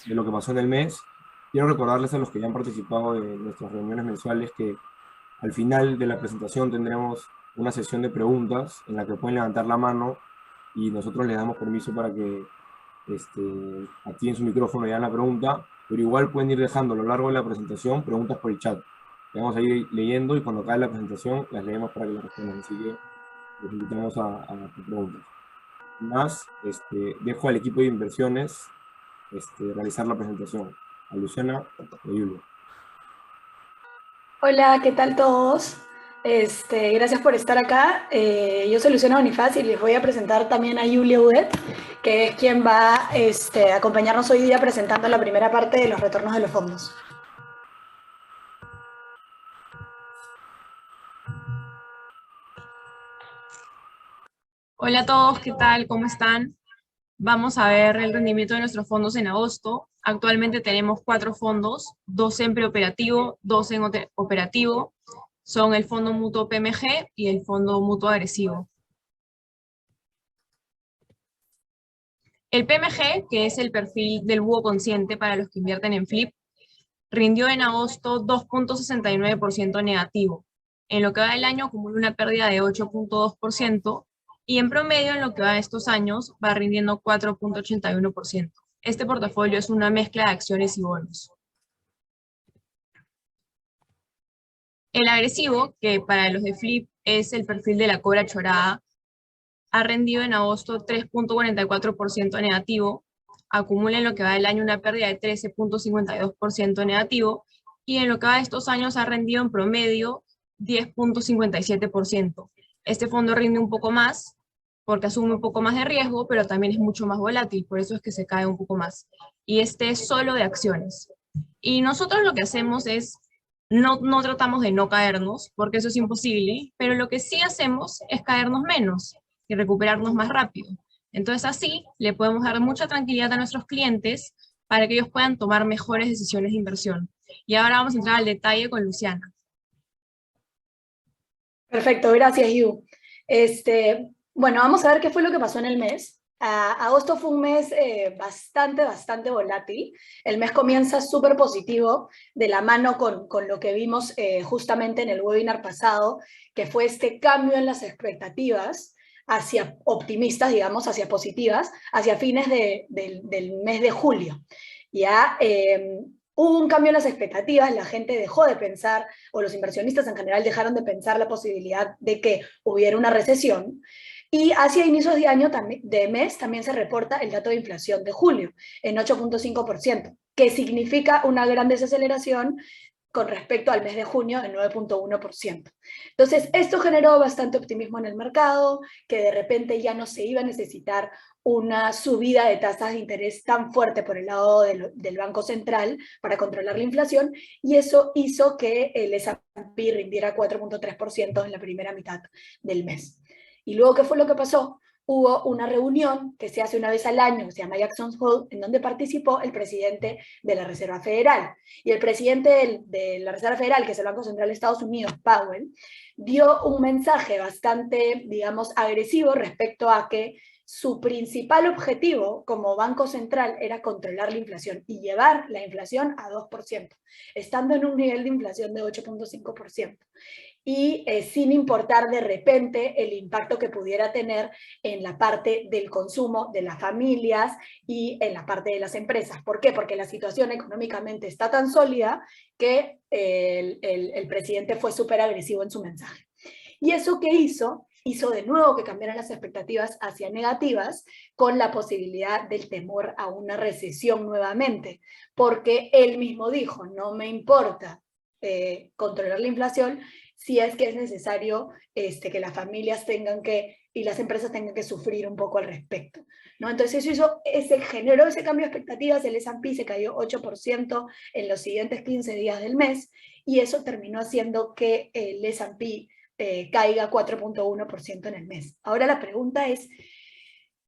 de lo que pasó en el mes. Quiero recordarles a los que ya han participado de nuestras reuniones mensuales que al final de la presentación tendremos una sesión de preguntas en la que pueden levantar la mano y nosotros les damos permiso para que activen su micrófono y hagan la pregunta, pero igual pueden ir dejando a lo largo de la presentación preguntas por el chat. Que vamos a ir leyendo y cuando acabe la presentación las leemos para que las respondan. Así que les invitamos a tus preguntas. Más, dejo al equipo de inversiones realizar la presentación. A Luciana y a Julia. Hola, ¿qué tal todos? Gracias por estar acá. Yo soy Luciana Bonifaz y les voy a presentar también a Julia Udet, que es quien va a acompañarnos hoy día presentando la primera parte de los retornos de los fondos. Hola a todos, ¿qué tal? ¿Cómo están? Vamos a ver el rendimiento de nuestros fondos en agosto. Actualmente tenemos 4 fondos, 2 en preoperativo, 2 en operativo. Son el fondo mutuo PMG y el fondo mutuo agresivo. El PMG, que es el perfil del búho consciente para los que invierten en Flip, rindió en agosto 2,69% negativo. En lo que va del año acumula una pérdida de 8,2% y en promedio en lo que va de estos años va rindiendo 4,81%. Este portafolio es una mezcla de acciones y bonos. El agresivo, que para los de Flip es el perfil de la cobra chorada, ha rendido en agosto 3,44% negativo, acumula en lo que va del año una pérdida de 13,52% negativo, y en lo que va de estos años ha rendido en promedio 10,57%. Este fondo rinde un poco más, porque asume un poco más de riesgo, pero también es mucho más volátil, por eso es que se cae un poco más. Y este es solo de acciones. Y nosotros lo que hacemos es, no tratamos de no caernos, porque eso es imposible, pero lo que sí hacemos es caernos menos y recuperarnos más rápido. Entonces así le podemos dar mucha tranquilidad a nuestros clientes para que ellos puedan tomar mejores decisiones de inversión. Y ahora vamos a entrar al detalle con Luciana. Perfecto, gracias, Yu. Bueno, vamos a ver qué fue lo que pasó en el mes. Agosto fue un mes bastante volátil. El mes comienza súper positivo, de la mano con lo que vimos justamente en el webinar pasado, que fue este cambio en las expectativas hacia optimistas, digamos, hacia positivas, hacia fines del mes de julio. Ya hubo un cambio en las expectativas, la gente dejó de pensar, o los inversionistas en general dejaron de pensar la posibilidad de que hubiera una recesión. Y hacia inicios de año, de mes, también se reporta el dato de inflación de julio, en 8,5%, que significa una gran desaceleración con respecto al mes de junio, en 9,1%. Entonces, esto generó bastante optimismo en el mercado, que de repente ya no se iba a necesitar una subida de tasas de interés tan fuerte por el lado del Banco Central para controlar la inflación, y eso hizo que el S&P rindiera 4,3% en la primera mitad del mes. Y luego, ¿qué fue lo que pasó? Hubo una reunión que se hace una vez al año, se llama Jackson Hole, en donde participó el presidente de la Reserva Federal. Y el presidente de la Reserva Federal, que es el Banco Central de Estados Unidos, Powell, dio un mensaje bastante, digamos, agresivo respecto a que su principal objetivo como Banco Central era controlar la inflación y llevar la inflación a 2%, estando en un nivel de inflación de 8,5%. Y sin importar de repente el impacto que pudiera tener en la parte del consumo de las familias y en la parte de las empresas. ¿Por qué? Porque la situación económicamente está tan sólida que el presidente fue súper agresivo en su mensaje. ¿Y eso qué hizo? Hizo de nuevo que cambiaran las expectativas hacia negativas, con la posibilidad del temor a una recesión nuevamente, porque él mismo dijo, no me importa controlar la inflación si es que es necesario que las familias tengan que, y las empresas tengan que sufrir un poco al respecto, ¿no? Entonces eso generó ese cambio de expectativas, el S&P se cayó 8% en los siguientes 15 días del mes, y eso terminó haciendo que el S&P caiga 4,1% en el mes. Ahora la pregunta es,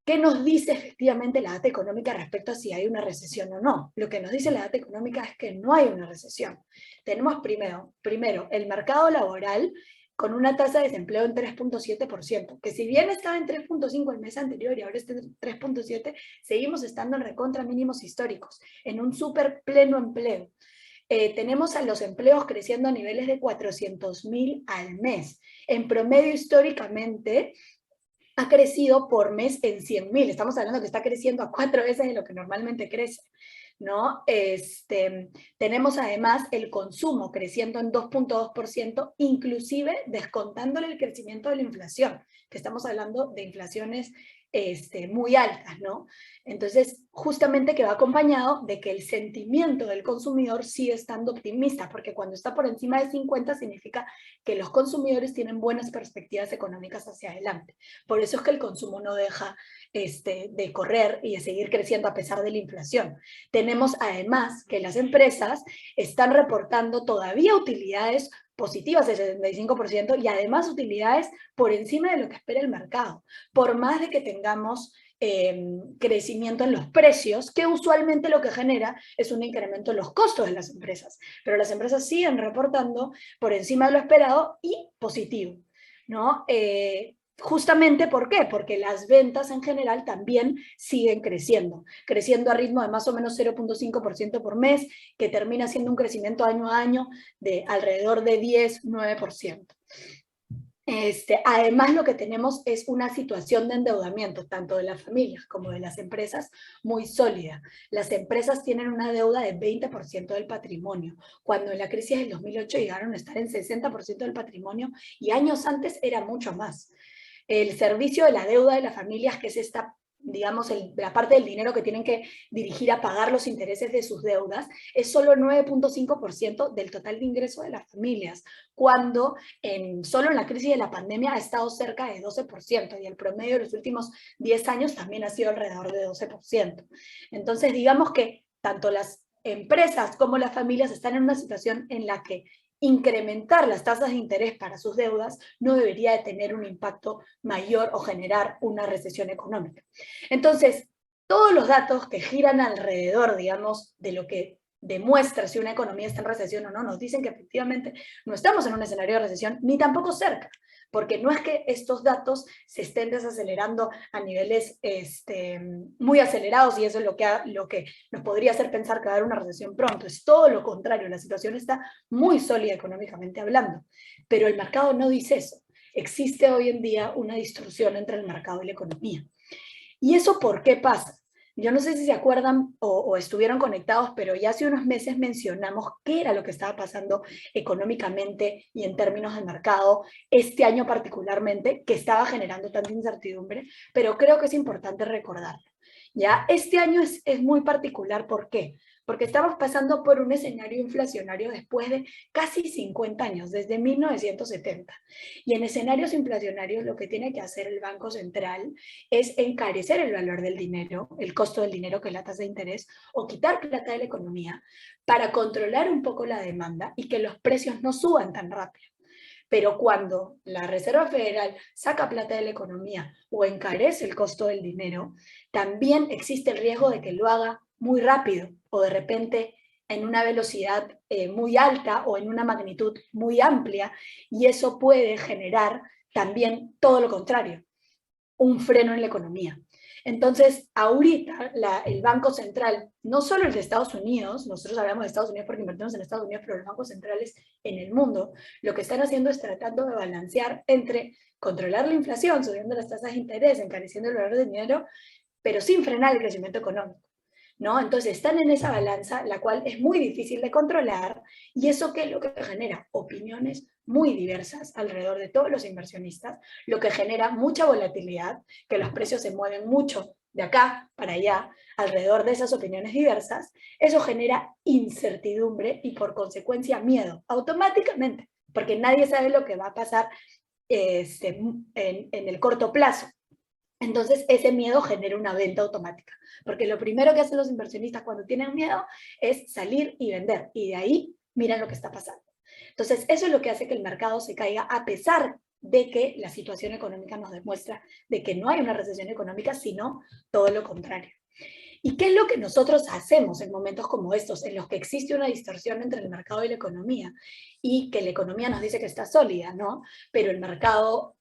¿qué nos dice efectivamente la data económica respecto a si hay una recesión o no? Lo que nos dice la data económica es que no hay una recesión. Tenemos primero el mercado laboral con una tasa de desempleo en 3.7%, que si bien estaba en 3.5 el mes anterior y ahora está en 3.7, seguimos estando en recontra mínimos históricos, en un súper pleno empleo. Tenemos a los empleos creciendo a niveles de 400.000 al mes. En promedio, históricamente, ha crecido por mes en 100.000. Estamos hablando que está creciendo a 4 veces de lo que normalmente crece, ¿no? Tenemos además el consumo creciendo en 2.2%, inclusive descontándole el crecimiento de la inflación, que estamos hablando de inflaciones muy altas, ¿no? Entonces, justamente que va acompañado de que el sentimiento del consumidor sigue estando optimista, porque cuando está por encima de 50 significa que los consumidores tienen buenas perspectivas económicas hacia adelante. Por eso es que el consumo no deja de correr y de seguir creciendo a pesar de la inflación. Tenemos además que las empresas están reportando todavía utilidades positivas del 75% y además utilidades por encima de lo que espera el mercado. Por más de que tengamos crecimiento en los precios, que usualmente lo que genera es un incremento en los costos de las empresas, pero las empresas siguen reportando por encima de lo esperado y positivo, ¿no? Justamente, ¿por qué? Porque las ventas en general también siguen creciendo a ritmo de más o menos 0.5% por mes, que termina siendo un crecimiento año a año de alrededor de 10-9%. Además, lo que tenemos es una situación de endeudamiento, tanto de las familias como de las empresas, muy sólida. Las empresas tienen una deuda de 20% del patrimonio, cuando en la crisis del 2008 llegaron a estar en 60% del patrimonio y años antes era mucho más. El servicio de la deuda de las familias, que es esta, digamos, la parte del dinero que tienen que dirigir a pagar los intereses de sus deudas, es solo 9.5% del total de ingreso de las familias, cuando solo en la crisis de la pandemia ha estado cerca de 12%, y el promedio de los últimos 10 años también ha sido alrededor de 12%. Entonces, digamos que tanto las empresas como las familias están en una situación en la que incrementar las tasas de interés para sus deudas no debería de tener un impacto mayor o generar una recesión económica. Entonces, todos los datos que giran alrededor, digamos, de lo que demuestra si una economía está en recesión o no, nos dicen que efectivamente no estamos en un escenario de recesión, ni tampoco cerca, porque no es que estos datos se estén desacelerando a niveles muy acelerados y eso es lo que nos podría hacer pensar que va a haber una recesión pronto. Es todo lo contrario, la situación está muy sólida económicamente hablando, pero el mercado no dice eso. Existe hoy en día una distorsión entre el mercado y la economía. ¿Y eso por qué pasa? Yo no sé si se acuerdan o estuvieron conectados, pero ya hace unos meses mencionamos qué era lo que estaba pasando económicamente y en términos de mercado este año particularmente, que estaba generando tanta incertidumbre, pero creo que es importante recordarlo. ¿Ya? Este año es muy particular, ¿por qué? Porque estamos pasando por un escenario inflacionario después de casi 50 años, desde 1970. Y en escenarios inflacionarios lo que tiene que hacer el Banco Central es encarecer el valor del dinero, el costo del dinero, que es la tasa de interés, o quitar plata de la economía para controlar un poco la demanda y que los precios no suban tan rápido. Pero cuando la Reserva Federal saca plata de la economía o encarece el costo del dinero, también existe el riesgo de que lo haga muy rápido o de repente en una velocidad muy alta o en una magnitud muy amplia, y eso puede generar también todo lo contrario, un freno en la economía. Entonces, ahorita el Banco Central, no solo el de Estados Unidos, nosotros hablamos de Estados Unidos porque invertimos en Estados Unidos, pero los bancos centrales en el mundo, lo que están haciendo es tratando de balancear entre controlar la inflación, subiendo las tasas de interés, encareciendo el valor del dinero, pero sin frenar el crecimiento económico, ¿no? Entonces están en esa balanza, la cual es muy difícil de controlar, y eso ¿qué es lo que genera? Opiniones muy diversas alrededor de todos los inversionistas, lo que genera mucha volatilidad, que los precios se mueven mucho de acá para allá, alrededor de esas opiniones diversas. Eso genera incertidumbre y por consecuencia miedo, automáticamente, porque nadie sabe lo que va a pasar en el corto plazo. Entonces ese miedo genera una venta automática, porque lo primero que hacen los inversionistas cuando tienen miedo es salir y vender, y de ahí miran lo que está pasando. Entonces eso es lo que hace que el mercado se caiga, a pesar de que la situación económica nos demuestra de que no hay una recesión económica, sino todo lo contrario. ¿Y qué es lo que nosotros hacemos en momentos como estos, en los que existe una distorsión entre el mercado y la economía? Y que la economía nos dice que está sólida, ¿no? Pero el mercado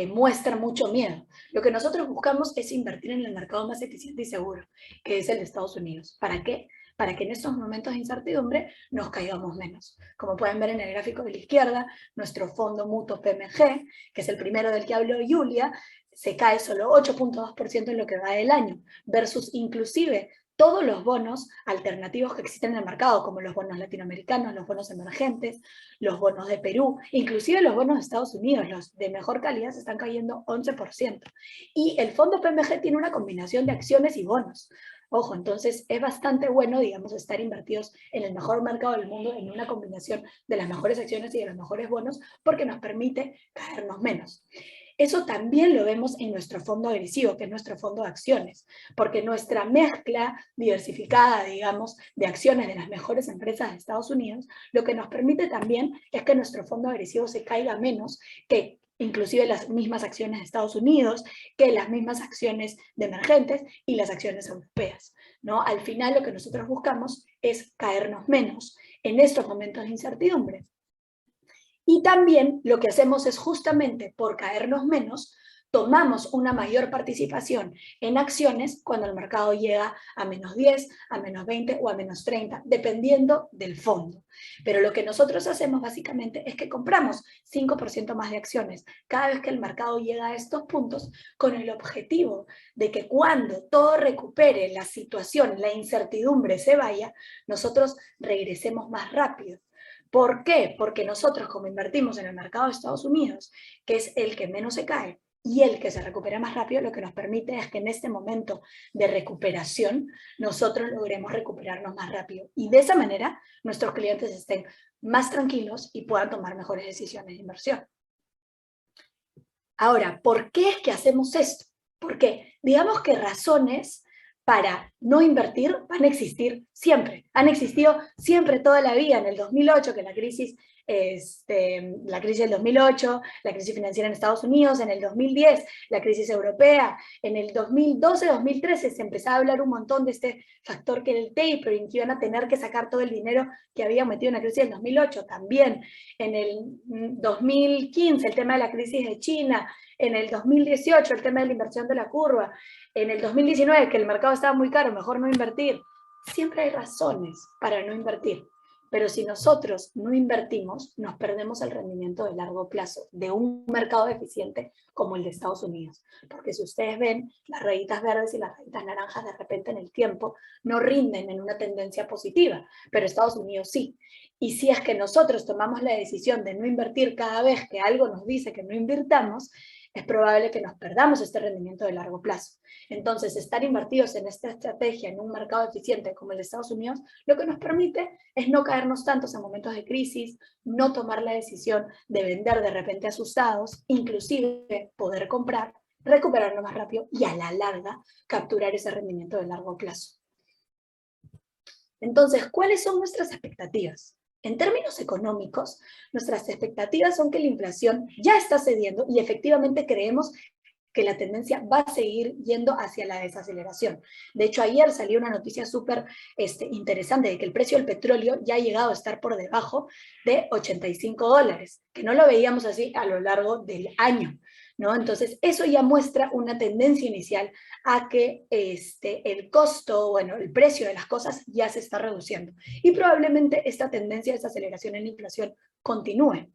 muestra mucho miedo. Lo que nosotros buscamos es invertir en el mercado más eficiente y seguro, que es el de Estados Unidos. ¿Para qué? Para que en estos momentos de incertidumbre nos caigamos menos. Como pueden ver en el gráfico de la izquierda, nuestro fondo mutuo PMG, que es el primero del que habló Julia, se cae solo 8.2% en lo que va del año, versus inclusive todos los bonos alternativos que existen en el mercado, como los bonos latinoamericanos, los bonos emergentes, los bonos de Perú, inclusive los bonos de Estados Unidos, los de mejor calidad, se están cayendo 11%. Y el fondo PMG tiene una combinación de acciones y bonos. Ojo, entonces es bastante bueno, digamos, estar invertidos en el mejor mercado del mundo, en una combinación de las mejores acciones y de los mejores bonos, porque nos permite caernos menos. Eso también lo vemos en nuestro fondo agresivo, que es nuestro fondo de acciones, porque nuestra mezcla diversificada, digamos, de acciones de las mejores empresas de Estados Unidos, lo que nos permite también es que nuestro fondo agresivo se caiga menos que inclusive las mismas acciones de Estados Unidos, que las mismas acciones de emergentes y las acciones europeas, ¿no? Al final lo que nosotros buscamos es caernos menos en estos momentos de incertidumbre. Y también lo que hacemos es justamente por caernos menos, tomamos una mayor participación en acciones cuando el mercado llega a menos 10, a menos 20 o a menos 30, dependiendo del fondo. Pero lo que nosotros hacemos básicamente es que compramos 5% más de acciones cada vez que el mercado llega a estos puntos, con el objetivo de que cuando todo recupere, la situación, la incertidumbre se vaya, nosotros regresemos más rápido. ¿Por qué? Porque nosotros, como invertimos en el mercado de Estados Unidos, que es el que menos se cae y el que se recupera más rápido, lo que nos permite es que en este momento de recuperación nosotros logremos recuperarnos más rápido. Y de esa manera nuestros clientes estén más tranquilos y puedan tomar mejores decisiones de inversión. Ahora, ¿por qué es que hacemos esto? Porque digamos que razones para no invertir van a existir siempre. Han existido siempre toda la vida. En el 2008, que la crisis del 2008, la crisis financiera en Estados Unidos, en el 2010, la crisis europea, en el 2012-2013 se empezaba a hablar un montón de este factor que era el tapering, que iban a tener que sacar todo el dinero que habían metido en la crisis del 2008. También en el 2015 el tema de la crisis de China, en el 2018 el tema de la inversión de la curva, en el 2019 que el mercado estaba muy caro, mejor no invertir. Siempre hay razones para no invertir, pero si nosotros no invertimos, nos perdemos el rendimiento de largo plazo de un mercado eficiente como el de Estados Unidos. Porque si ustedes ven, las rayitas verdes y las rayitas naranjas de repente en el tiempo no rinden en una tendencia positiva, pero Estados Unidos sí. Y si es que nosotros tomamos la decisión de no invertir cada vez que algo nos dice que no invirtamos, es probable que nos perdamos este rendimiento de largo plazo. Entonces, estar invertidos en esta estrategia en un mercado eficiente como el de Estados Unidos, lo que nos permite es no caernos tantos en momentos de crisis, no tomar la decisión de vender de repente asustados, inclusive poder comprar, recuperarlo más rápido y a la larga capturar ese rendimiento de largo plazo. Entonces, ¿cuáles son nuestras expectativas? En términos económicos, nuestras expectativas son que la inflación ya está cediendo y efectivamente creemos que la tendencia va a seguir yendo hacia la desaceleración. De hecho, ayer salió una noticia súper interesante de que el precio del petróleo ya ha llegado a estar por debajo de $85, que no lo veíamos así a lo largo del año, ¿no? Entonces, eso ya muestra una tendencia inicial a que el costo, bueno, el precio de las cosas ya se está reduciendo. Y probablemente esta tendencia de desaceleración en la inflación continúe.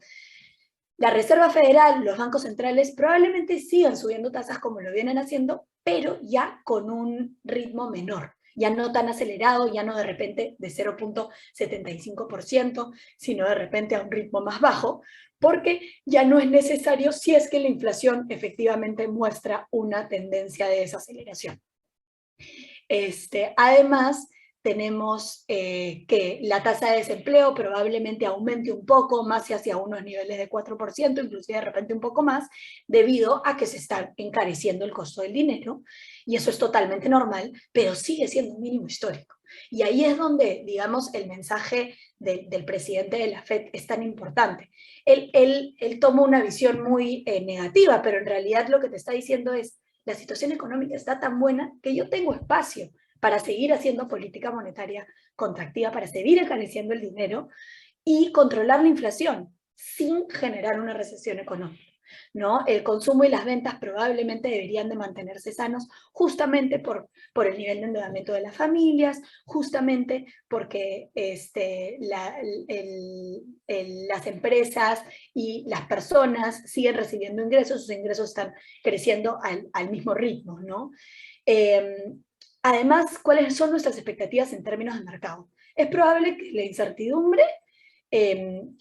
La Reserva Federal, los bancos centrales probablemente sigan subiendo tasas como lo vienen haciendo, pero ya con un ritmo menor, ya no tan acelerado, ya no de repente de 0.75%, sino de repente a un ritmo más bajo, porque ya no es necesario si es que la inflación efectivamente muestra una tendencia de desaceleración. Además, tenemos que la tasa de desempleo probablemente aumente un poco más hacia unos niveles de 4%, inclusive de repente un poco más, debido a que se está encareciendo el costo del dinero, y eso es totalmente normal, pero sigue siendo un mínimo histórico. Y ahí es donde, digamos, el mensaje del presidente de la FED es tan importante. Él toma una visión muy negativa, pero en realidad lo que te está diciendo es, la situación económica está tan buena que yo tengo espacio para seguir haciendo política monetaria contractiva, para seguir encareciendo el dinero y controlar la inflación sin generar una recesión económica, ¿no? El consumo y las ventas probablemente deberían de mantenerse sanos justamente por el nivel de endeudamiento de las familias, justamente porque las empresas y las personas siguen recibiendo ingresos, sus ingresos están creciendo al mismo ritmo, ¿no? Además, ¿cuáles son nuestras expectativas en términos de mercado? Es probable que la incertidumbre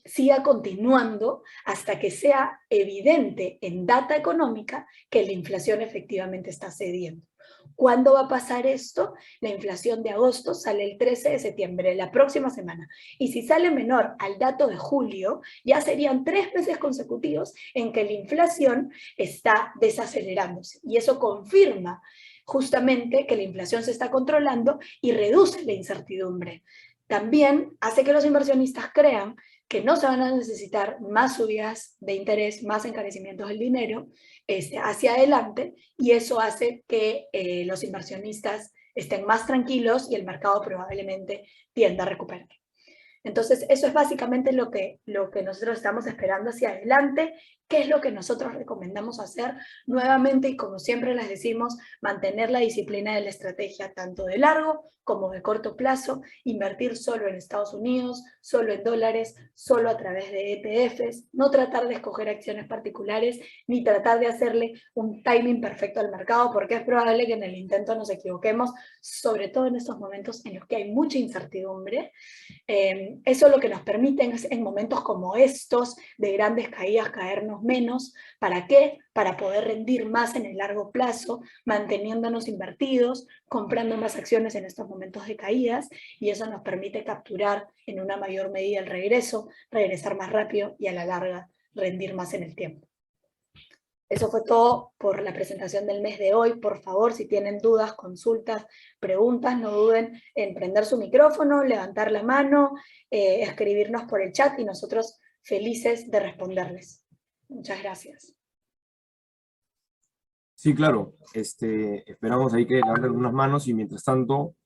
siga continuando hasta que sea evidente en data económica que la inflación efectivamente está cediendo. ¿Cuándo va a pasar esto? La inflación de agosto sale el 13 de septiembre, la próxima semana. Y si sale menor al dato de julio, ya serían 3 meses consecutivos en que la inflación está desacelerándose. Y eso confirma justamente que la inflación se está controlando y reduce la incertidumbre. También hace que los inversionistas crean que no se van a necesitar más subidas de interés, más encarecimientos del dinero hacia adelante, y eso hace que los inversionistas estén más tranquilos y el mercado probablemente tienda a recuperar. Entonces, eso es básicamente lo que nosotros estamos esperando hacia adelante. ¿Qué es lo que nosotros recomendamos hacer? Nuevamente, y como siempre les decimos, mantener la disciplina de la estrategia tanto de largo como de corto plazo, invertir solo en Estados Unidos, solo en dólares, solo a través de ETFs, no tratar de escoger acciones particulares, ni tratar de hacerle un timing perfecto al mercado, porque es probable que en el intento nos equivoquemos, sobre todo en estos momentos en los que hay mucha incertidumbre. Eso lo que nos permite es en momentos como estos, de grandes caídas, caernos menos. ¿Para qué? Para poder rendir más en el largo plazo, manteniéndonos invertidos, comprando más acciones en estos momentos de caídas, y eso nos permite capturar en una mayor medida el regreso, regresar más rápido y a la larga rendir más en el tiempo. Eso fue todo por la presentación del mes de hoy. Por favor, si tienen dudas, consultas, preguntas, no duden en prender su micrófono, levantar la mano, escribirnos por el chat y nosotros felices de responderles. Muchas gracias. Sí, claro. Esperamos ahí que levanten unas manos y mientras tanto,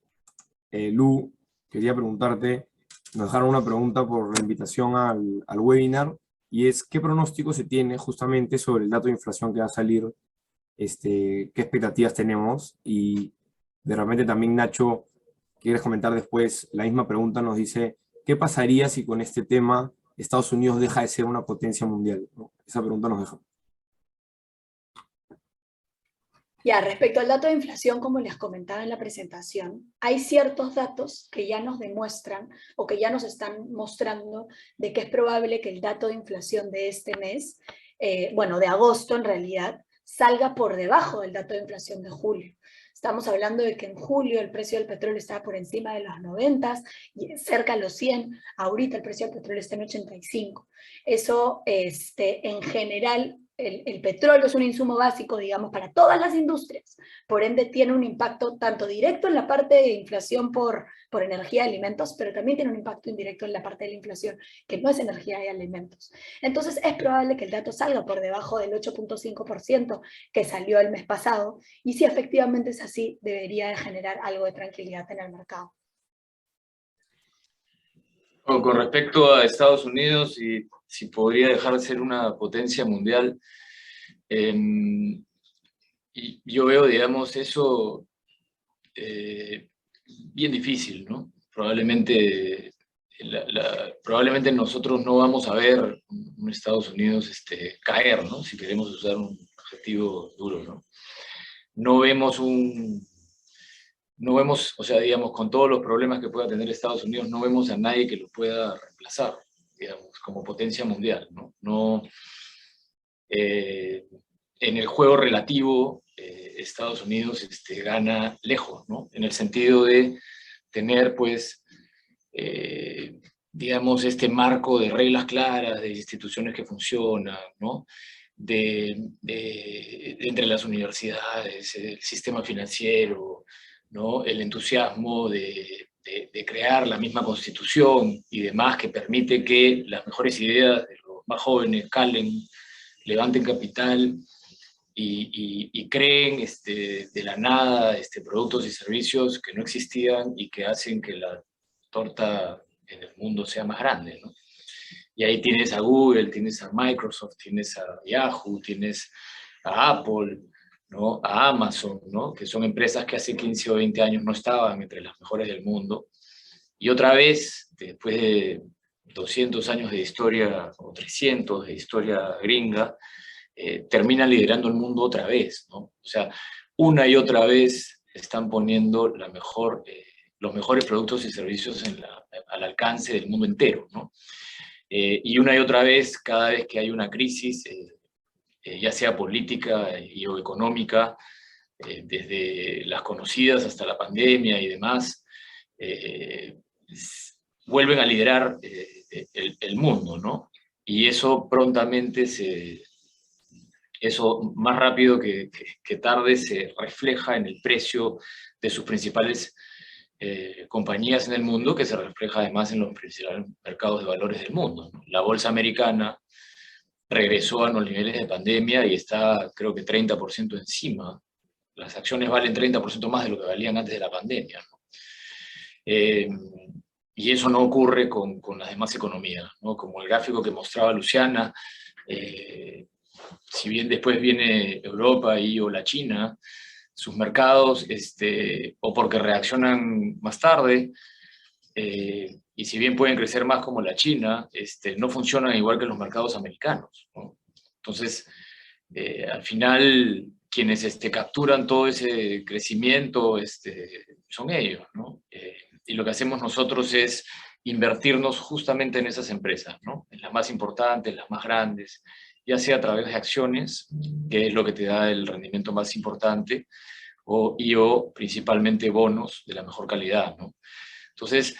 Lu, quería preguntarte, nos dejaron una pregunta por la invitación al webinar, y es, ¿qué pronóstico se tiene justamente sobre el dato de inflación que va a salir? ¿Qué expectativas tenemos? Y de repente también, Nacho, quieres comentar después, la misma pregunta nos dice, ¿qué pasaría si con este tema Estados Unidos deja de ser una potencia mundial, ¿no? Esa pregunta nos deja. Ya, respecto al dato de inflación, como les comentaba en la presentación, hay ciertos datos que ya nos demuestran o que ya nos están mostrando de que es probable que el dato de inflación de este mes, de agosto en realidad, salga por debajo del dato de inflación de julio. Estamos hablando de que en julio el precio del petróleo estaba por encima de los 90 y cerca a los 100. Ahorita el precio del petróleo está en 85. Eso, en general, el petróleo es un insumo básico, digamos, para todas las industrias. Por ende, tiene un impacto tanto directo en la parte de inflación por energía y alimentos, pero también tiene un impacto indirecto en la parte de la inflación, que no es energía y alimentos. Entonces, es probable que el dato salga por debajo del 8.5% que salió el mes pasado, y si efectivamente es así, debería de generar algo de tranquilidad en el mercado. Bueno, con respecto a Estados Unidos y si podría dejar de ser una potencia mundial, y yo veo, digamos, eso bien difícil, ¿no? Probablemente nosotros no vamos a ver un Estados Unidos caer, ¿no? Si queremos usar un adjetivo duro, ¿no? No vemos, o sea, digamos, con todos los problemas que pueda tener Estados Unidos, no vemos a nadie que lo pueda reemplazar, digamos, como potencia mundial, ¿no? En el juego relativo, Estados Unidos gana lejos, ¿no? En el sentido de tener, pues, digamos, este marco de reglas claras, de instituciones que funcionan, ¿no? Entre las universidades, el sistema financiero, ¿no? El entusiasmo de crear la misma constitución y demás, que permite que las mejores ideas de los más jóvenes calen, levanten capital y creen de la nada productos y servicios que no existían y que hacen que la torta en el mundo sea más grande, ¿no? Y ahí tienes a Google, tienes a Microsoft, tienes a Yahoo, tienes a Apple, ¿no? A Amazon, ¿no? Que son empresas que hace 15 o 20 años no estaban entre las mejores del mundo. Y otra vez, después de 200 años de historia, o 300 de historia gringa, terminan liderando el mundo otra vez, ¿no? O sea, una y otra vez están poniendo los mejores productos y servicios al alcance del mundo entero, ¿no? Y una y otra vez, cada vez que hay una crisis, ya sea política o económica, desde las conocidas hasta la pandemia y demás, vuelven a liderar el mundo, ¿no? Y eso prontamente eso más rápido que tarde se refleja en el precio de sus principales compañías en el mundo, que se refleja además en los principales mercados de valores del mundo, ¿no? La bolsa americana regresó a los niveles de pandemia y está, creo que 30% encima. Las acciones valen 30% más de lo que valían antes de la pandemia, ¿no? Y eso no ocurre con las demás economías, ¿no? Como el gráfico que mostraba Luciana, si bien después viene Europa o la China, sus mercados, o porque reaccionan más tarde, y si bien pueden crecer más como la China, no funcionan igual que los mercados americanos, ¿no? Entonces, al final, quienes capturan todo ese crecimiento son ellos, ¿no? Y lo que hacemos nosotros es invertirnos justamente en esas empresas, ¿no? En las más importantes, las más grandes, ya sea a través de acciones, que es lo que te da el rendimiento más importante, o principalmente bonos de la mejor calidad, ¿no? Entonces,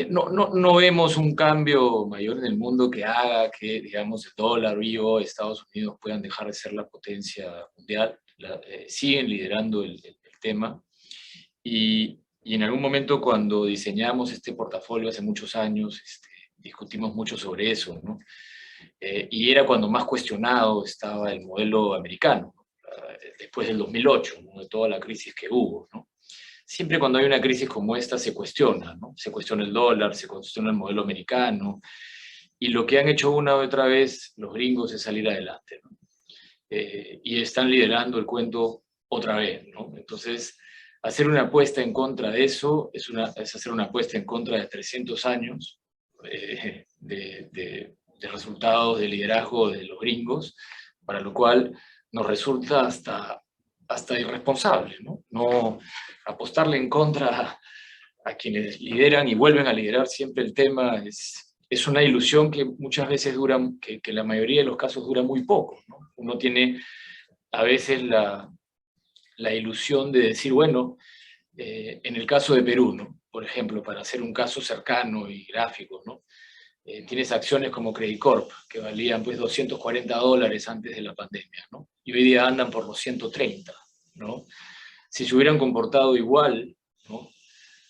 no vemos un cambio mayor en el mundo que haga que, digamos, el dólar o Estados Unidos puedan dejar de ser la potencia mundial. Siguen liderando el tema. Y en algún momento, cuando diseñamos este portafolio hace muchos años, discutimos mucho sobre eso, ¿no? Y era cuando más cuestionado estaba el modelo americano, ¿no? Después del 2008, ¿no? De toda la crisis que hubo, ¿no? Siempre cuando hay una crisis como esta se cuestiona, ¿no? Se cuestiona el dólar, se cuestiona el modelo americano, y lo que han hecho una y otra vez los gringos es salir adelante, ¿no? Y están liderando el cuento otra vez, ¿no? Entonces, hacer una apuesta en contra de eso es hacer una apuesta en contra de 300 años de resultados de liderazgo de los gringos, para lo cual nos resulta hasta irresponsable, ¿no? No apostarle en contra a quienes lideran y vuelven a liderar siempre el tema es una ilusión que muchas veces dura, que la mayoría de los casos dura muy poco, ¿no? Uno tiene a veces la ilusión de decir, bueno, en el caso de Perú, ¿no? Por ejemplo, para hacer un caso cercano y gráfico, ¿no? Tienes acciones como Credit Corp, que valían pues $240 antes de la pandemia, ¿no? Y hoy día andan por los 130, ¿no? Si se hubieran comportado igual, ¿no?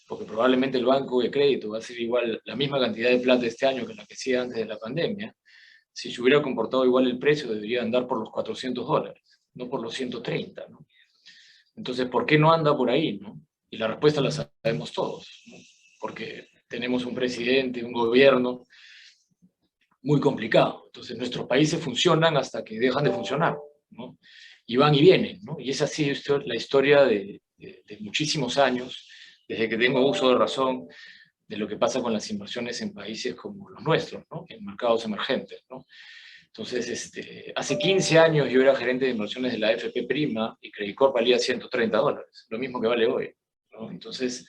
Porque probablemente el banco de crédito va a ser igual, la misma cantidad de plata este año que la que hacía antes de la pandemia, si se hubiera comportado igual el precio debería andar por los $400, no por los 130, ¿no? Entonces, ¿por qué no anda por ahí, no? Y la respuesta la sabemos todos, ¿no? Porque tenemos un presidente, un gobierno muy complicado. Entonces, nuestros países funcionan hasta que dejan de funcionar, ¿no? Y van y vienen, ¿no? Y es así la historia de muchísimos años, desde que tengo uso de razón, de lo que pasa con las inversiones en países como los nuestros, ¿no? En mercados emergentes, ¿no? Entonces, hace 15 años yo era gerente de inversiones de la AFP Prima y Credit Corp valía $130, lo mismo que vale hoy, ¿no? Entonces,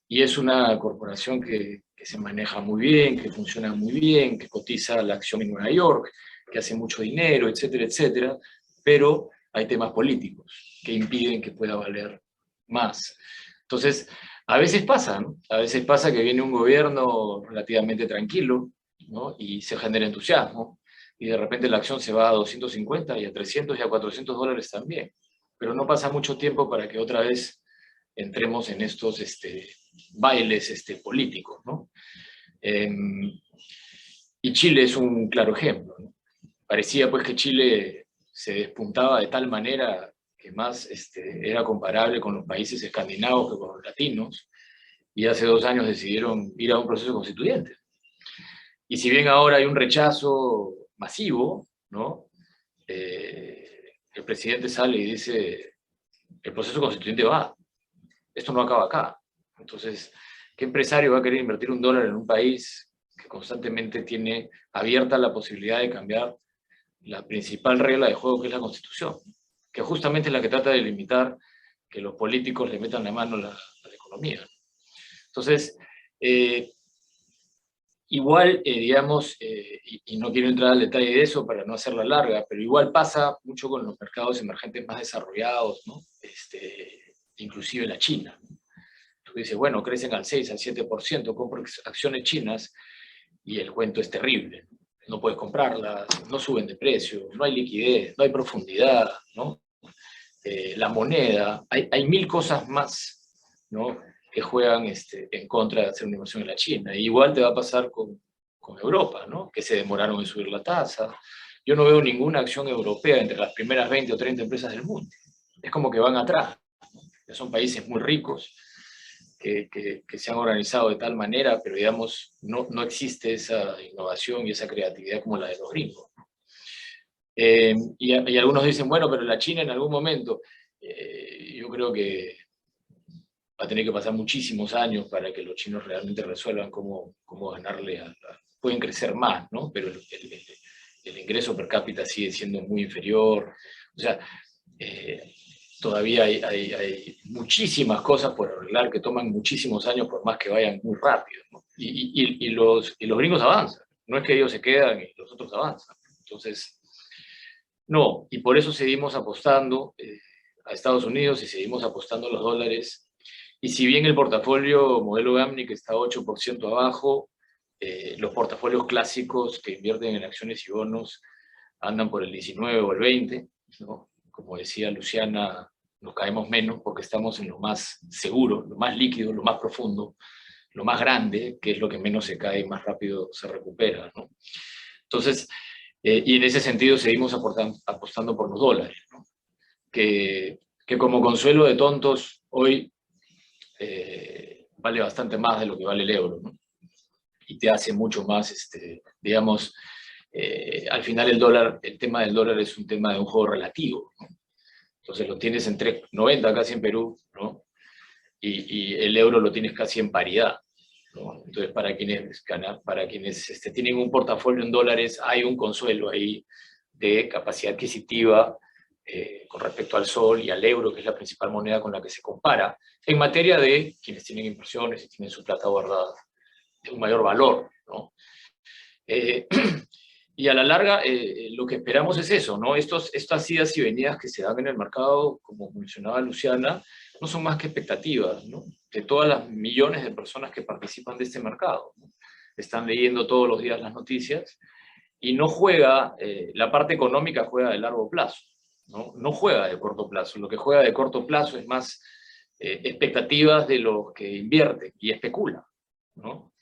y es una corporación que se maneja muy bien, que funciona muy bien, que cotiza la acción en Nueva York, que hace mucho dinero, etcétera, etcétera, pero hay temas políticos que impiden que pueda valer más. Entonces, a veces pasa, ¿no? A veces pasa que viene un gobierno relativamente tranquilo, ¿no? Y se genera entusiasmo, y de repente la acción se va a 250 y a 300 y a $400 también. Pero no pasa mucho tiempo para que otra vez entremos en estos bailes políticos, ¿no? Y Chile es un claro ejemplo, ¿no? Parecía pues que Chile se despuntaba de tal manera que más era comparable con los países escandinavos que con los latinos, y hace 2 años decidieron ir a un proceso constituyente. Y si bien ahora hay un rechazo masivo, ¿no? El presidente sale y dice, el proceso constituyente va, esto no acaba acá. Entonces, ¿qué empresario va a querer invertir $1 en un país que constantemente tiene abierta la posibilidad de cambiar la principal regla de juego, que es la Constitución, que justamente es la que trata de limitar que los políticos le metan la mano a la economía? Entonces, igual, digamos, y no quiero entrar al detalle de eso para no hacerla larga, pero igual pasa mucho con los mercados emergentes más desarrollados, ¿no? Inclusive la China, ¿no? Tú dices, bueno, crecen al 6, al 7%, compro acciones chinas y el cuento es terrible. No puedes comprarlas, no suben de precio, no hay liquidez, no hay profundidad, ¿no? La moneda, hay 1000 cosas más, ¿no?, que juegan en contra de hacer una inversión en la China. Y igual te va a pasar con Europa, ¿no?, que se demoraron en subir la tasa. Yo no veo ninguna acción europea entre las primeras 20 o 30 empresas del mundo. Es como que van atrás, ¿no? Son países muy ricos, que se han organizado de tal manera, pero digamos, no existe esa innovación y esa creatividad como la de los gringos. Y algunos dicen, bueno, pero la China en algún momento, yo creo que va a tener que pasar muchísimos años para que los chinos realmente resuelvan cómo ganarle pueden crecer más, ¿no? Pero el ingreso per cápita sigue siendo muy inferior. O sea, todavía hay muchísimas cosas por arreglar que toman muchísimos años, por más que vayan muy rápido, ¿no? Y los gringos avanzan. No es que ellos se quedan y los otros avanzan. Entonces, no, y por eso seguimos apostando a Estados Unidos y seguimos apostando a los dólares. Y si bien el portafolio modelo GAMNIC está 8% abajo, los portafolios clásicos que invierten en acciones y bonos andan por el 19 o el 20, ¿no? Como decía Luciana, nos caemos menos porque estamos en lo más seguro, lo más líquido, lo más profundo, lo más grande, que es lo que menos se cae y más rápido se recupera, ¿no? Entonces, y en ese sentido seguimos apostando por los dólares, ¿no? Que como consuelo de tontos, hoy vale bastante más de lo que vale el euro, ¿no? Y te hace mucho más, digamos, al final el tema del dólar es un tema de un juego relativo, ¿no? Entonces lo tienes en 3,90 casi en Perú, ¿no? Y el euro lo tienes casi en paridad, ¿no? Entonces para quienes tienen un portafolio en dólares, hay un consuelo ahí de capacidad adquisitiva con respecto al sol y al euro, que es la principal moneda con la que se compara, en materia de quienes tienen inversiones y tienen su plata guardada de un mayor valor, ¿no? Y a la larga, lo que esperamos es eso, ¿no? Estas idas y venidas que se dan en el mercado, como mencionaba Luciana, no son más que expectativas, ¿no?, de todas las millones de personas que participan de este mercado, ¿no? Están leyendo todos los días las noticias y no juega, la parte económica juega de largo plazo, ¿no? No juega de corto plazo. Lo que juega de corto plazo es más expectativas de los que invierten y especulan, ¿no?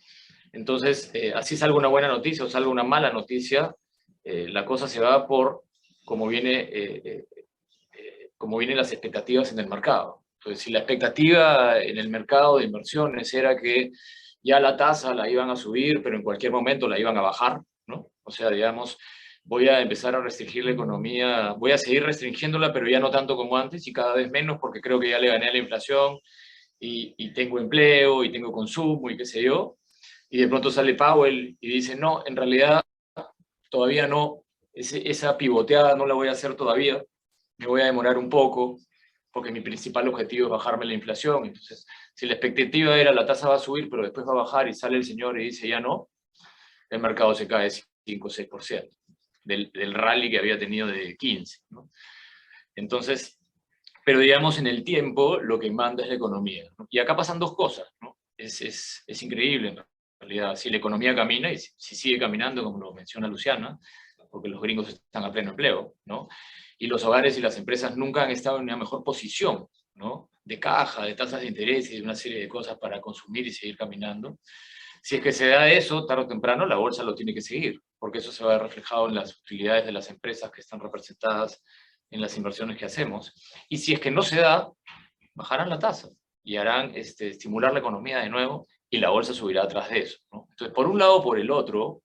Entonces, así salga una buena noticia o salga una mala noticia, la cosa se va por cómo vienen las expectativas en el mercado. Entonces, si la expectativa en el mercado de inversiones era que ya la tasa la iban a subir, pero en cualquier momento la iban a bajar, ¿no? O sea, digamos, voy a empezar a restringir la economía, voy a seguir restringiéndola, pero ya no tanto como antes y cada vez menos porque creo que ya le gané a la inflación y tengo empleo y tengo consumo y qué sé yo. Y de pronto sale Powell y dice, no, en realidad todavía no, esa pivoteada no la voy a hacer todavía, me voy a demorar un poco, porque mi principal objetivo es bajarme la inflación. Entonces, si la expectativa era la tasa va a subir, pero después va a bajar y sale el señor y dice ya no, el mercado se cae 5 o 6% del rally que había tenido de 15, ¿no? Entonces, pero digamos en el tiempo lo que manda es la economía, ¿no? Y acá pasan dos cosas, ¿no? Es increíble en realidad, si la economía camina y si sigue caminando, como lo menciona Luciana, porque los gringos están a pleno empleo, ¿no? Y los hogares y las empresas nunca han estado en una mejor posición, ¿no?, de caja, de tasas de interés y de una serie de cosas para consumir y seguir caminando. Si es que se da eso, tarde o temprano la bolsa lo tiene que seguir, porque eso se va a ver reflejado en las utilidades de las empresas que están representadas en las inversiones que hacemos. Y si es que no se da, bajarán la tasa y harán estimular la economía de nuevo y la bolsa subirá atrás de eso, ¿no? Entonces, por un lado o por el otro,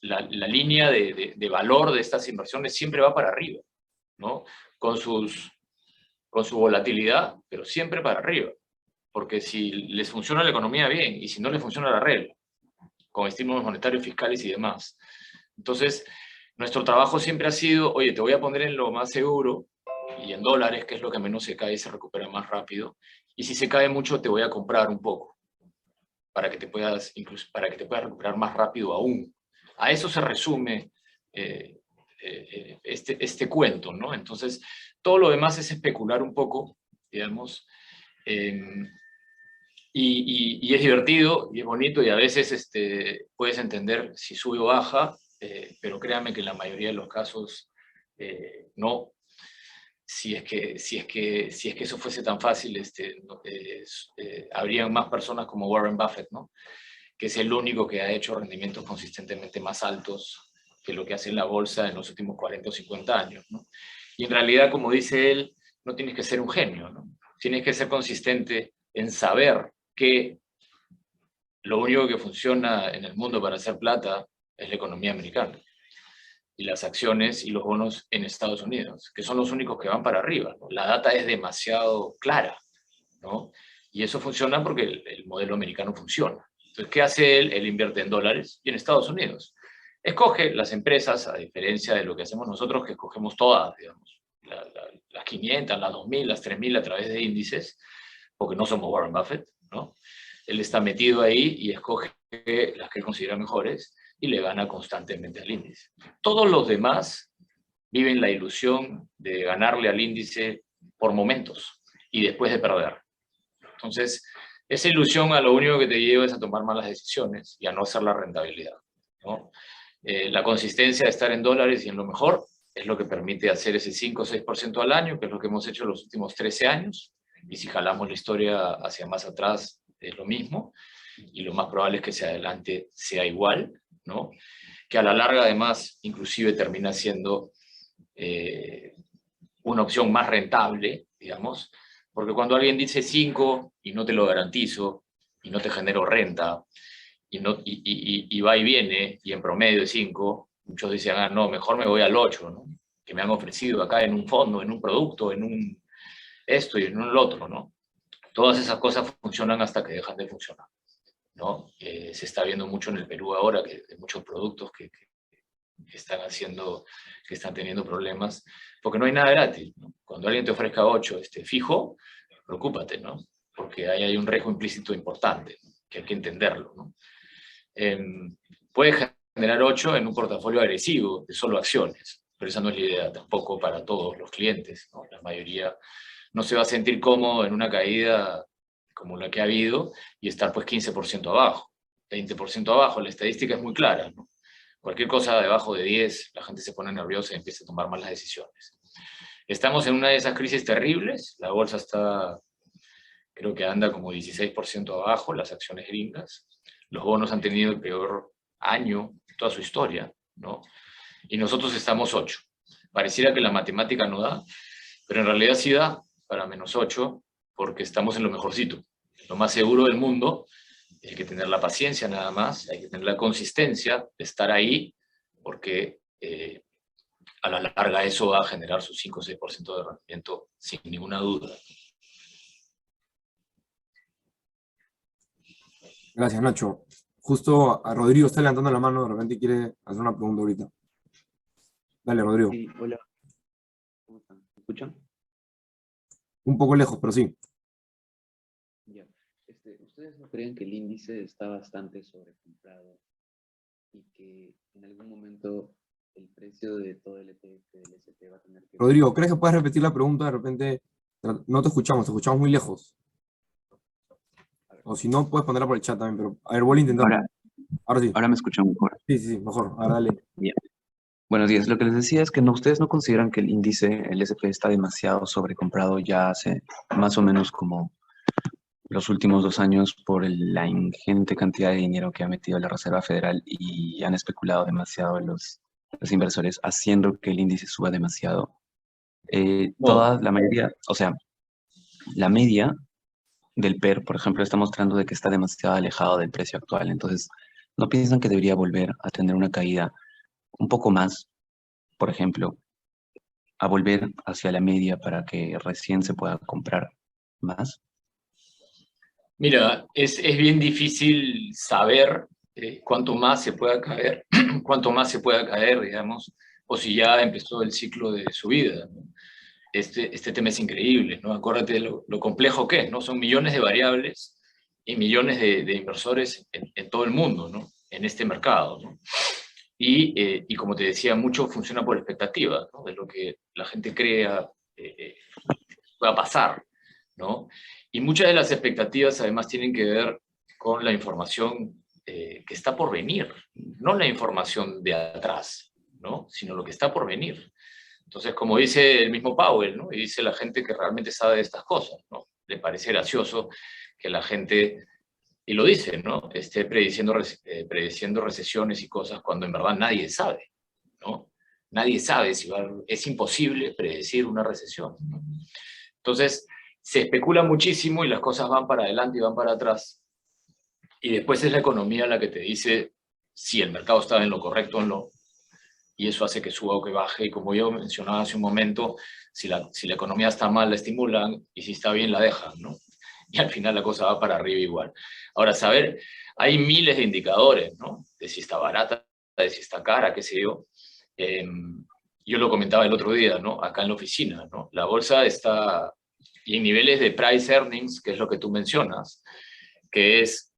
la línea de valor de estas inversiones siempre va para arriba, ¿no? Con su volatilidad, pero siempre para arriba. Porque si les funciona la economía bien y si no les funciona la regla, con estímulos monetarios, fiscales y demás. Entonces, nuestro trabajo siempre ha sido, oye, te voy a poner en lo más seguro y en dólares, que es lo que menos se cae y se recupera más rápido. Y si se cae mucho, te voy a comprar un poco para que te puedas, incluso, para que te puedas recuperar más rápido aún. A eso se resume este cuento, ¿no? Entonces, todo lo demás es especular un poco, digamos, y es divertido y es bonito y a veces puedes entender si sube o baja, pero créanme que en la mayoría de los casos no. Si es que eso fuese tan fácil, habrían más personas como Warren Buffett, ¿no? Que es el único que ha hecho rendimientos consistentemente más altos que lo que hace la bolsa en los últimos 40 o 50 años, ¿no? Y en realidad, como dice él, no tienes que ser un genio, ¿no? Tienes que ser consistente en saber que lo único que funciona en el mundo para hacer plata es la economía americana y las acciones y los bonos en Estados Unidos, que son los únicos que van para arriba, ¿no? La data es demasiado clara, ¿no? Y eso funciona porque el modelo americano funciona. Entonces, ¿qué hace él? Él invierte en dólares y en Estados Unidos. Escoge las empresas, a diferencia de lo que hacemos nosotros, que escogemos todas, digamos, las 500, las 2000, las 3000 a través de índices, porque no somos Warren Buffett, ¿no? Él está metido ahí y escoge las que él considera mejores y le gana constantemente al índice. Todos los demás viven la ilusión de ganarle al índice por momentos y después de perder. Entonces, esa ilusión a lo único que te lleva es a tomar malas decisiones y a no hacer la rentabilidad, ¿no? La consistencia de estar en dólares y en lo mejor es lo que permite hacer ese 5 o 6% al año, que es lo que hemos hecho los últimos 13 años, y si jalamos la historia hacia más atrás es lo mismo, y lo más probable es que hacia adelante sea igual, ¿no? Que a la larga además inclusive termina siendo una opción más rentable, digamos, porque cuando alguien dice 5 y no te lo garantizo, y no te genero renta, y va y viene, y en promedio es 5, muchos dicen, ah, no, mejor me voy al 8, ¿no? Que me han ofrecido acá en un fondo, en un producto, en un esto y en un otro, ¿no? Todas esas cosas funcionan hasta que dejan de funcionar, ¿no? Se está viendo mucho en el Perú ahora, que hay muchos productos que están teniendo problemas, porque no hay nada gratis, ¿no? Cuando alguien te ofrezca 8 fijo, preocúpate, ¿no? Porque ahí hay un riesgo implícito importante, ¿no? Que hay que entenderlo, ¿no? Puedes generar 8 en un portafolio agresivo de solo acciones, pero esa no es la idea tampoco para todos los clientes, ¿no? La mayoría no se va a sentir cómodo en una caída como la que ha habido y estar pues 15% abajo, 20% abajo. La estadística es muy clara, ¿no? Cualquier cosa debajo de 10, la gente se pone nerviosa y empieza a tomar malas decisiones. Estamos en una de esas crisis terribles, la bolsa está, creo que anda como 16% abajo, las acciones gringas, los bonos han tenido el peor año de toda su historia, ¿no? Y nosotros estamos 8. Pareciera que la matemática no da, pero en realidad sí da para -8, porque estamos en lo mejorcito, lo más seguro del mundo. Hay que tener la paciencia nada más, hay que tener la consistencia de estar ahí, porque a la larga eso va a generar su 5 o 6% de rendimiento sin ninguna duda. Gracias, Nacho. Justo a Rodrigo está levantando la mano, de repente quiere hacer una pregunta ahorita. Dale, Rodrigo. Sí, hola. ¿Cómo están? ¿Me escuchan? Un poco lejos, pero sí. Ya. ¿Ustedes no creen que el índice está bastante sobrecomprado y que en algún momento el precio de todo el ETF del S&P va a tener que... Rodrigo, ¿crees que puedes repetir la pregunta? De repente no te escuchamos muy lejos. O si no, puedes ponerla por el chat también, pero a ver, vuelve a intentar. Ahora sí. Ahora me escuchan mejor. Sí, mejor. Ahora dale. Ya. Buenos días. Lo que les decía es que no, ustedes no consideran que el índice, el S&P, está demasiado sobrecomprado ya hace más o menos como los últimos 2 años por la ingente cantidad de dinero que ha metido la Reserva Federal y han especulado demasiado los inversores, haciendo que el índice suba demasiado. No, La mayoría, o sea, la media del PER, por ejemplo, está mostrando de que está demasiado alejado del precio actual. Entonces, ¿no piensan que debería volver a tener una caída un poco más, por ejemplo, a volver hacia la media para que recién se pueda comprar más? mira, es bien difícil saber cuánto más se pueda caer, cuánto más se pueda caer, digamos, o si ya empezó el ciclo de subida, ¿no? Este tema es increíble, ¿no? Acuérdate de lo complejo que es, ¿no? Son millones de variables y millones de inversores en todo el mundo, ¿no? En este mercado, ¿no? Y como te decía, mucho funciona por expectativa, ¿no? De lo que la gente crea va a pasar, ¿no? Y muchas de las expectativas además tienen que ver con la información que está por venir, no la información de atrás, ¿no? Sino lo que está por venir. Entonces, como dice el mismo Powell, ¿no? Y dice la gente que realmente sabe de estas cosas, ¿no? Le parece gracioso que la gente, y lo dice, ¿no? Esté prediciendo recesiones y cosas cuando en verdad nadie sabe, ¿no? Nadie sabe si es imposible predecir una recesión, ¿no? Entonces, se especula muchísimo y las cosas van para adelante y van para atrás. Y después es la economía la que te dice si el mercado está en lo correcto o no. Y eso hace que suba o que baje. Y como yo mencionaba hace un momento, si la economía está mal, la estimulan, y si está bien, la dejan, ¿no? Y al final la cosa va para arriba igual. Ahora, saber, hay miles de indicadores, ¿no? De si está barata, de si está cara, qué sé yo. Yo lo comentaba el otro día, ¿no? Acá en la oficina, ¿no? La bolsa está y en niveles de price earnings, que es lo que tú mencionas, que es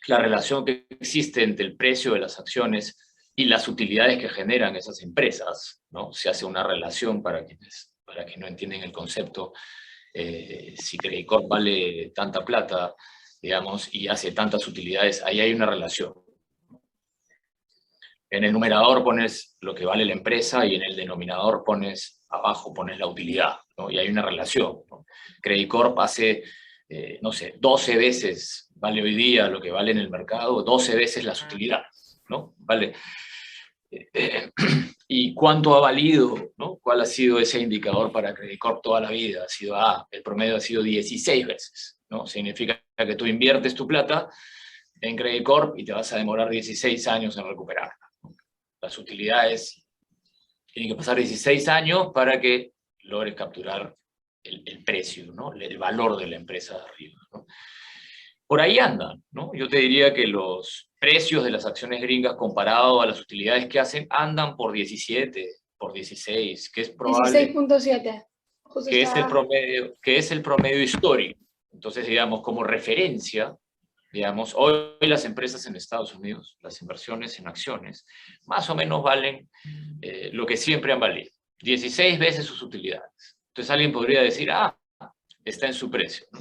la relación que existe entre el precio de las acciones y las utilidades que generan esas empresas, ¿no? Se hace una relación para quienes no entienden el concepto. Si Credit Corp vale tanta plata, digamos, y hace tantas utilidades, ahí hay una relación. En el numerador pones lo que vale la empresa y en el denominador abajo pones la utilidad, ¿no? Y hay una relación, ¿no? Credit Corp hace, no sé, 12 veces vale hoy día lo que vale en el mercado, 12 veces las utilidades, ¿no? Vale. ¿Y cuánto ha valido, ¿no? ¿Cuál ha sido ese indicador para Credit Corp toda la vida? Ha sido el promedio ha sido 16 veces, ¿no? Significa que tú inviertes tu plata en Credit Corp y te vas a demorar 16 años en recuperarla. Las utilidades tienen que pasar 16 años para que logres capturar el precio, ¿no? El valor de la empresa de arriba, ¿no? Por ahí andan, ¿no? Yo te diría que los precios de las acciones gringas comparados a las utilidades que hacen andan por 17, por 16, que es probable 16.7. Justo estaba. que es el promedio histórico. Entonces, digamos, como referencia, digamos, hoy las empresas en Estados Unidos, las inversiones en acciones, más o menos valen lo que siempre han valido, 16 veces sus utilidades. Entonces alguien podría decir, está en su precio, ¿no?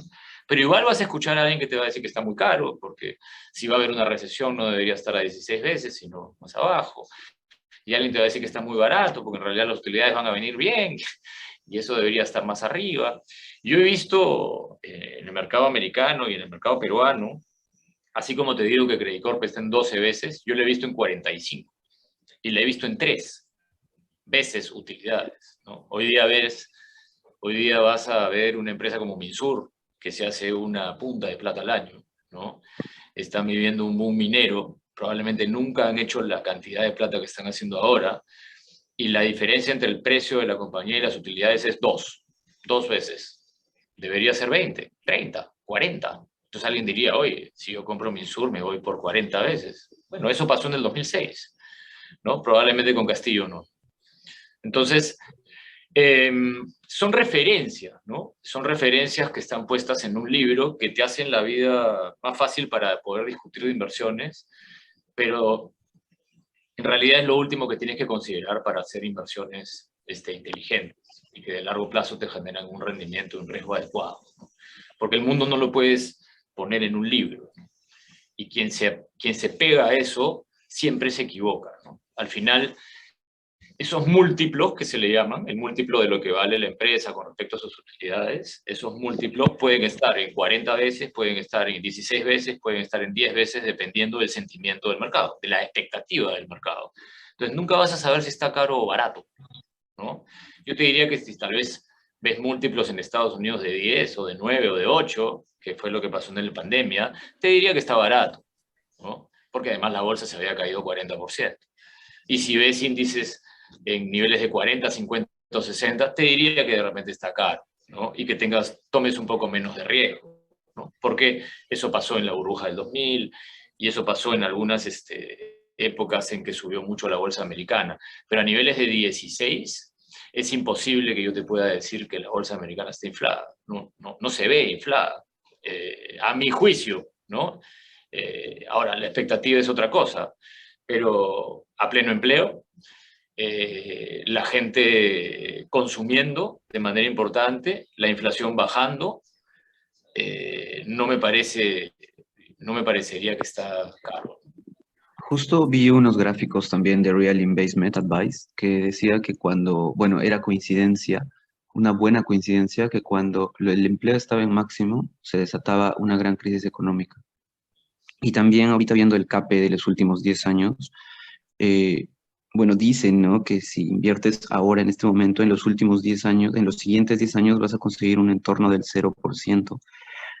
Pero igual vas a escuchar a alguien que te va a decir que está muy caro, porque si va a haber una recesión no debería estar a 16 veces, sino más abajo. Y alguien te va a decir que está muy barato, porque en realidad las utilidades van a venir bien, y eso debería estar más arriba. Yo he visto en el mercado americano y en el mercado peruano, así como te digo que Credit Corp está en 12 veces, yo lo he visto en 45, y lo he visto en 3 veces utilidades, ¿no? Hoy día vas a ver una empresa como Minsur, que se hace una punta de plata al año, ¿no? Están viviendo un boom minero, probablemente nunca han hecho la cantidad de plata que están haciendo ahora, y la diferencia entre el precio de la compañía y las utilidades es 2 veces. Debería ser 20, 30, 40. Entonces alguien diría, oye, si yo compro Minsur me voy por 40 veces. Bueno, eso pasó en el 2006, ¿no? Probablemente con Castillo no. Entonces, son referencias, ¿no? Son referencias que están puestas en un libro que te hacen la vida más fácil para poder discutir de inversiones, pero en realidad es lo último que tienes que considerar para hacer inversiones inteligentes y que de largo plazo te generan un rendimiento, un riesgo adecuado, ¿no? Porque el mundo no lo puedes poner en un libro, ¿no? Y quien se pega a eso siempre se equivoca, ¿no? Al final, esos múltiplos que se le llaman, el múltiplo de lo que vale la empresa con respecto a sus utilidades, esos múltiplos pueden estar en 40 veces, pueden estar en 16 veces, pueden estar en 10 veces, dependiendo del sentimiento del mercado, de la expectativa del mercado. Entonces, nunca vas a saber si está caro o barato, ¿no? Yo te diría que si tal vez ves múltiplos en Estados Unidos de 10 o de 9 o de 8, que fue lo que pasó en la pandemia, te diría que está barato, ¿no? Porque además la bolsa se había caído 40%. Y si ves índices en niveles de 40, 50 o 60, te diría que de repente está caro, ¿no? Y que tomes un poco menos de riesgo, ¿no? Porque eso pasó en la burbuja del 2000 y eso pasó en algunas épocas en que subió mucho la bolsa americana. Pero a niveles de 16 es imposible que yo te pueda decir que la bolsa americana está inflada. No se ve inflada, a mi juicio, ¿no? Ahora, la expectativa es otra cosa, pero a pleno empleo, la gente consumiendo de manera importante, la inflación bajando, no me parecería que está caro. Justo vi unos gráficos también de Real Investment Advice que decía que cuando, bueno, era coincidencia, una buena coincidencia, que cuando el empleo estaba en máximo, se desataba una gran crisis económica. Y también ahorita viendo el CAPE de los últimos 10 años, bueno, dicen, ¿no?, que si inviertes ahora en este momento, en los últimos 10 años, en los siguientes 10 años vas a conseguir un entorno del 0%.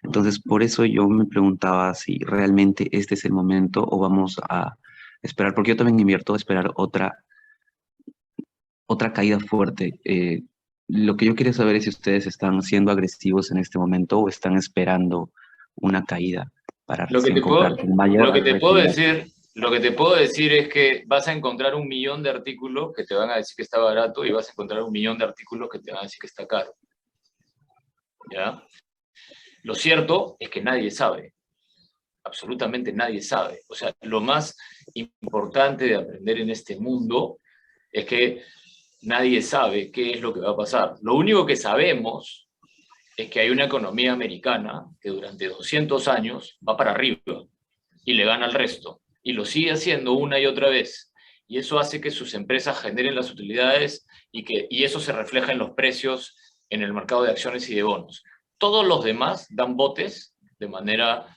Entonces, por eso yo me preguntaba si realmente este es el momento o vamos a esperar, porque yo también invierto a esperar otra caída fuerte. Lo que yo quería saber es si ustedes están siendo agresivos en este momento o están esperando una caída para recién comprar con mayor lo que te puedo agresividad. decir es que vas a encontrar 1.000.000 de artículos que te van a decir que está barato y vas a encontrar 1.000.000 de artículos que te van a decir que está caro. ¿Ya? Lo cierto es que nadie sabe, absolutamente nadie sabe. O sea, lo más importante de aprender en este mundo es que nadie sabe qué es lo que va a pasar. Lo único que sabemos es que hay una economía americana que durante 200 años va para arriba y le gana al resto, y lo sigue haciendo una y otra vez. Y eso hace que sus empresas generen las utilidades y eso se refleja en los precios en el mercado de acciones y de bonos. Todos los demás dan botes de manera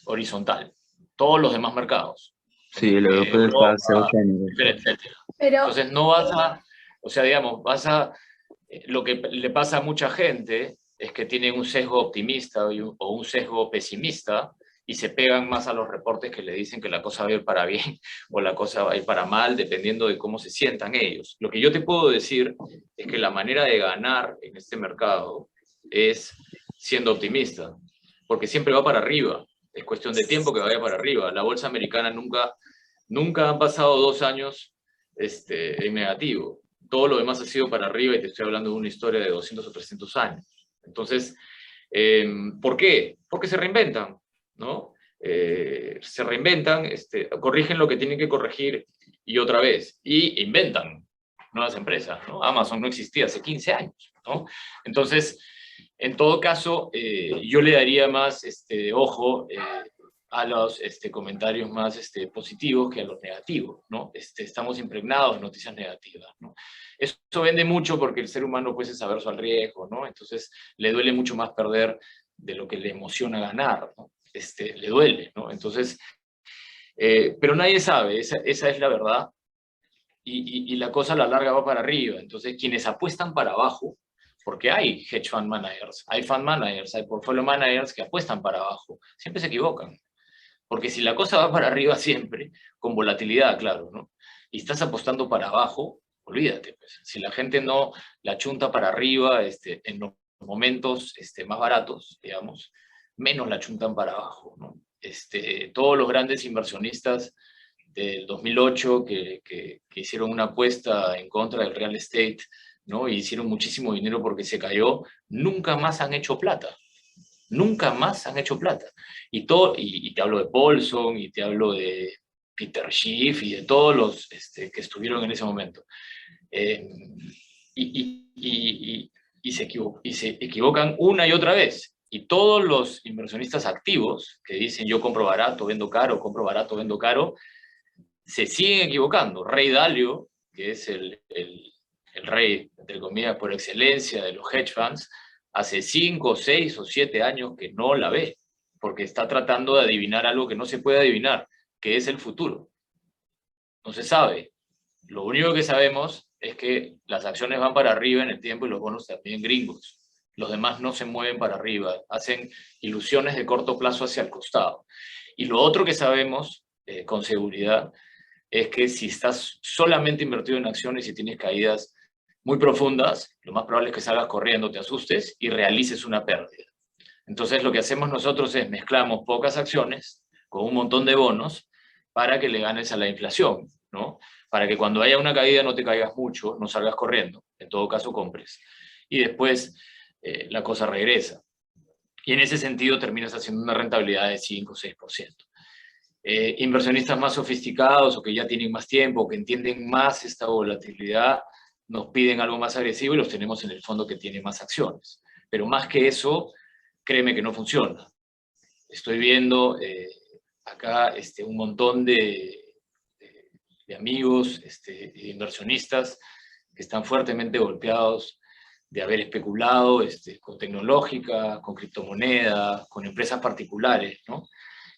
horizontal. Todos los demás mercados. Sí, el europeo está hace 8 años. Etcétera. Pero, Entonces no vas a, o sea, digamos, lo que le pasa a mucha gente es que tienen un sesgo optimista o un sesgo pesimista y se pegan más a los reportes que le dicen que la cosa va a ir para bien o la cosa va a ir para mal, dependiendo de cómo se sientan ellos. Lo que yo te puedo decir es que la manera de ganar en este mercado es siendo optimista, porque siempre va para arriba. Es cuestión de tiempo que vaya para arriba. La bolsa americana nunca han pasado 2 años en negativo. Todo lo demás ha sido para arriba y te estoy hablando de una historia de 200 o 300 años. Entonces, ¿por qué? Porque se reinventan, ¿no? Se reinventan, corrigen lo que tienen que corregir y otra vez, y inventan nuevas empresas, ¿no? Amazon no existía hace 15 años, ¿no? Entonces, en todo caso, yo le daría más ojo a los comentarios más positivos que a los negativos, ¿no? Estamos impregnados de noticias negativas, ¿no? Eso vende mucho porque el ser humano pues es averso al riesgo, ¿no? Entonces le duele mucho más perder de lo que le emociona ganar, ¿no? Le duele, ¿no? Entonces, pero nadie sabe, esa es la verdad, y la cosa a la larga va para arriba. Entonces, quienes apuestan para abajo, porque hay hedge fund managers, hay fund managers, hay portfolio managers que apuestan para abajo, siempre se equivocan. Porque si la cosa va para arriba siempre, con volatilidad, claro, ¿no? Y estás apostando para abajo, olvídate, pues. Si la gente no la chunta para arriba en los momentos más baratos, digamos, menos la chuntan para abajo, ¿no? Todos los grandes inversionistas del 2008 que hicieron una apuesta en contra del real estate, ¿no? Y hicieron muchísimo dinero porque se cayó, nunca más han hecho plata. Nunca más han hecho plata. Y te hablo de Paulson, y te hablo de Peter Schiff, y de todos los que estuvieron en ese momento. Y se equivocan una y otra vez. Y todos los inversionistas activos que dicen yo compro barato, vendo caro, compro barato, vendo caro, se siguen equivocando. Ray Dalio que es el rey, entre comillas, por excelencia de los hedge funds, hace 5, 6 o 7 años que no la ve, porque está tratando de adivinar algo que no se puede adivinar, que es el futuro. No se sabe. Lo único que sabemos es que las acciones van para arriba en el tiempo y los bonos también gringos. Los demás no se mueven para arriba, hacen ilusiones de corto plazo hacia el costado. Y lo otro que sabemos con seguridad es que si estás solamente invertido en acciones y tienes caídas muy profundas, lo más probable es que salgas corriendo, te asustes y realices una pérdida. Entonces lo que hacemos nosotros es mezclamos pocas acciones con un montón de bonos para que le ganes a la inflación, ¿no? Para que cuando haya una caída no te caigas mucho, no salgas corriendo, en todo caso compres. Y después la cosa regresa. Y en ese sentido terminas haciendo una rentabilidad de 5 o 6%. Inversionistas más sofisticados o que ya tienen más tiempo, o que entienden más esta volatilidad, nos piden algo más agresivo y los tenemos en el fondo que tiene más acciones. Pero más que eso, créeme que no funciona. Estoy viendo acá un montón de amigos, de inversionistas que están fuertemente golpeados de haber especulado con tecnológica, con criptomonedas, con empresas particulares, ¿no?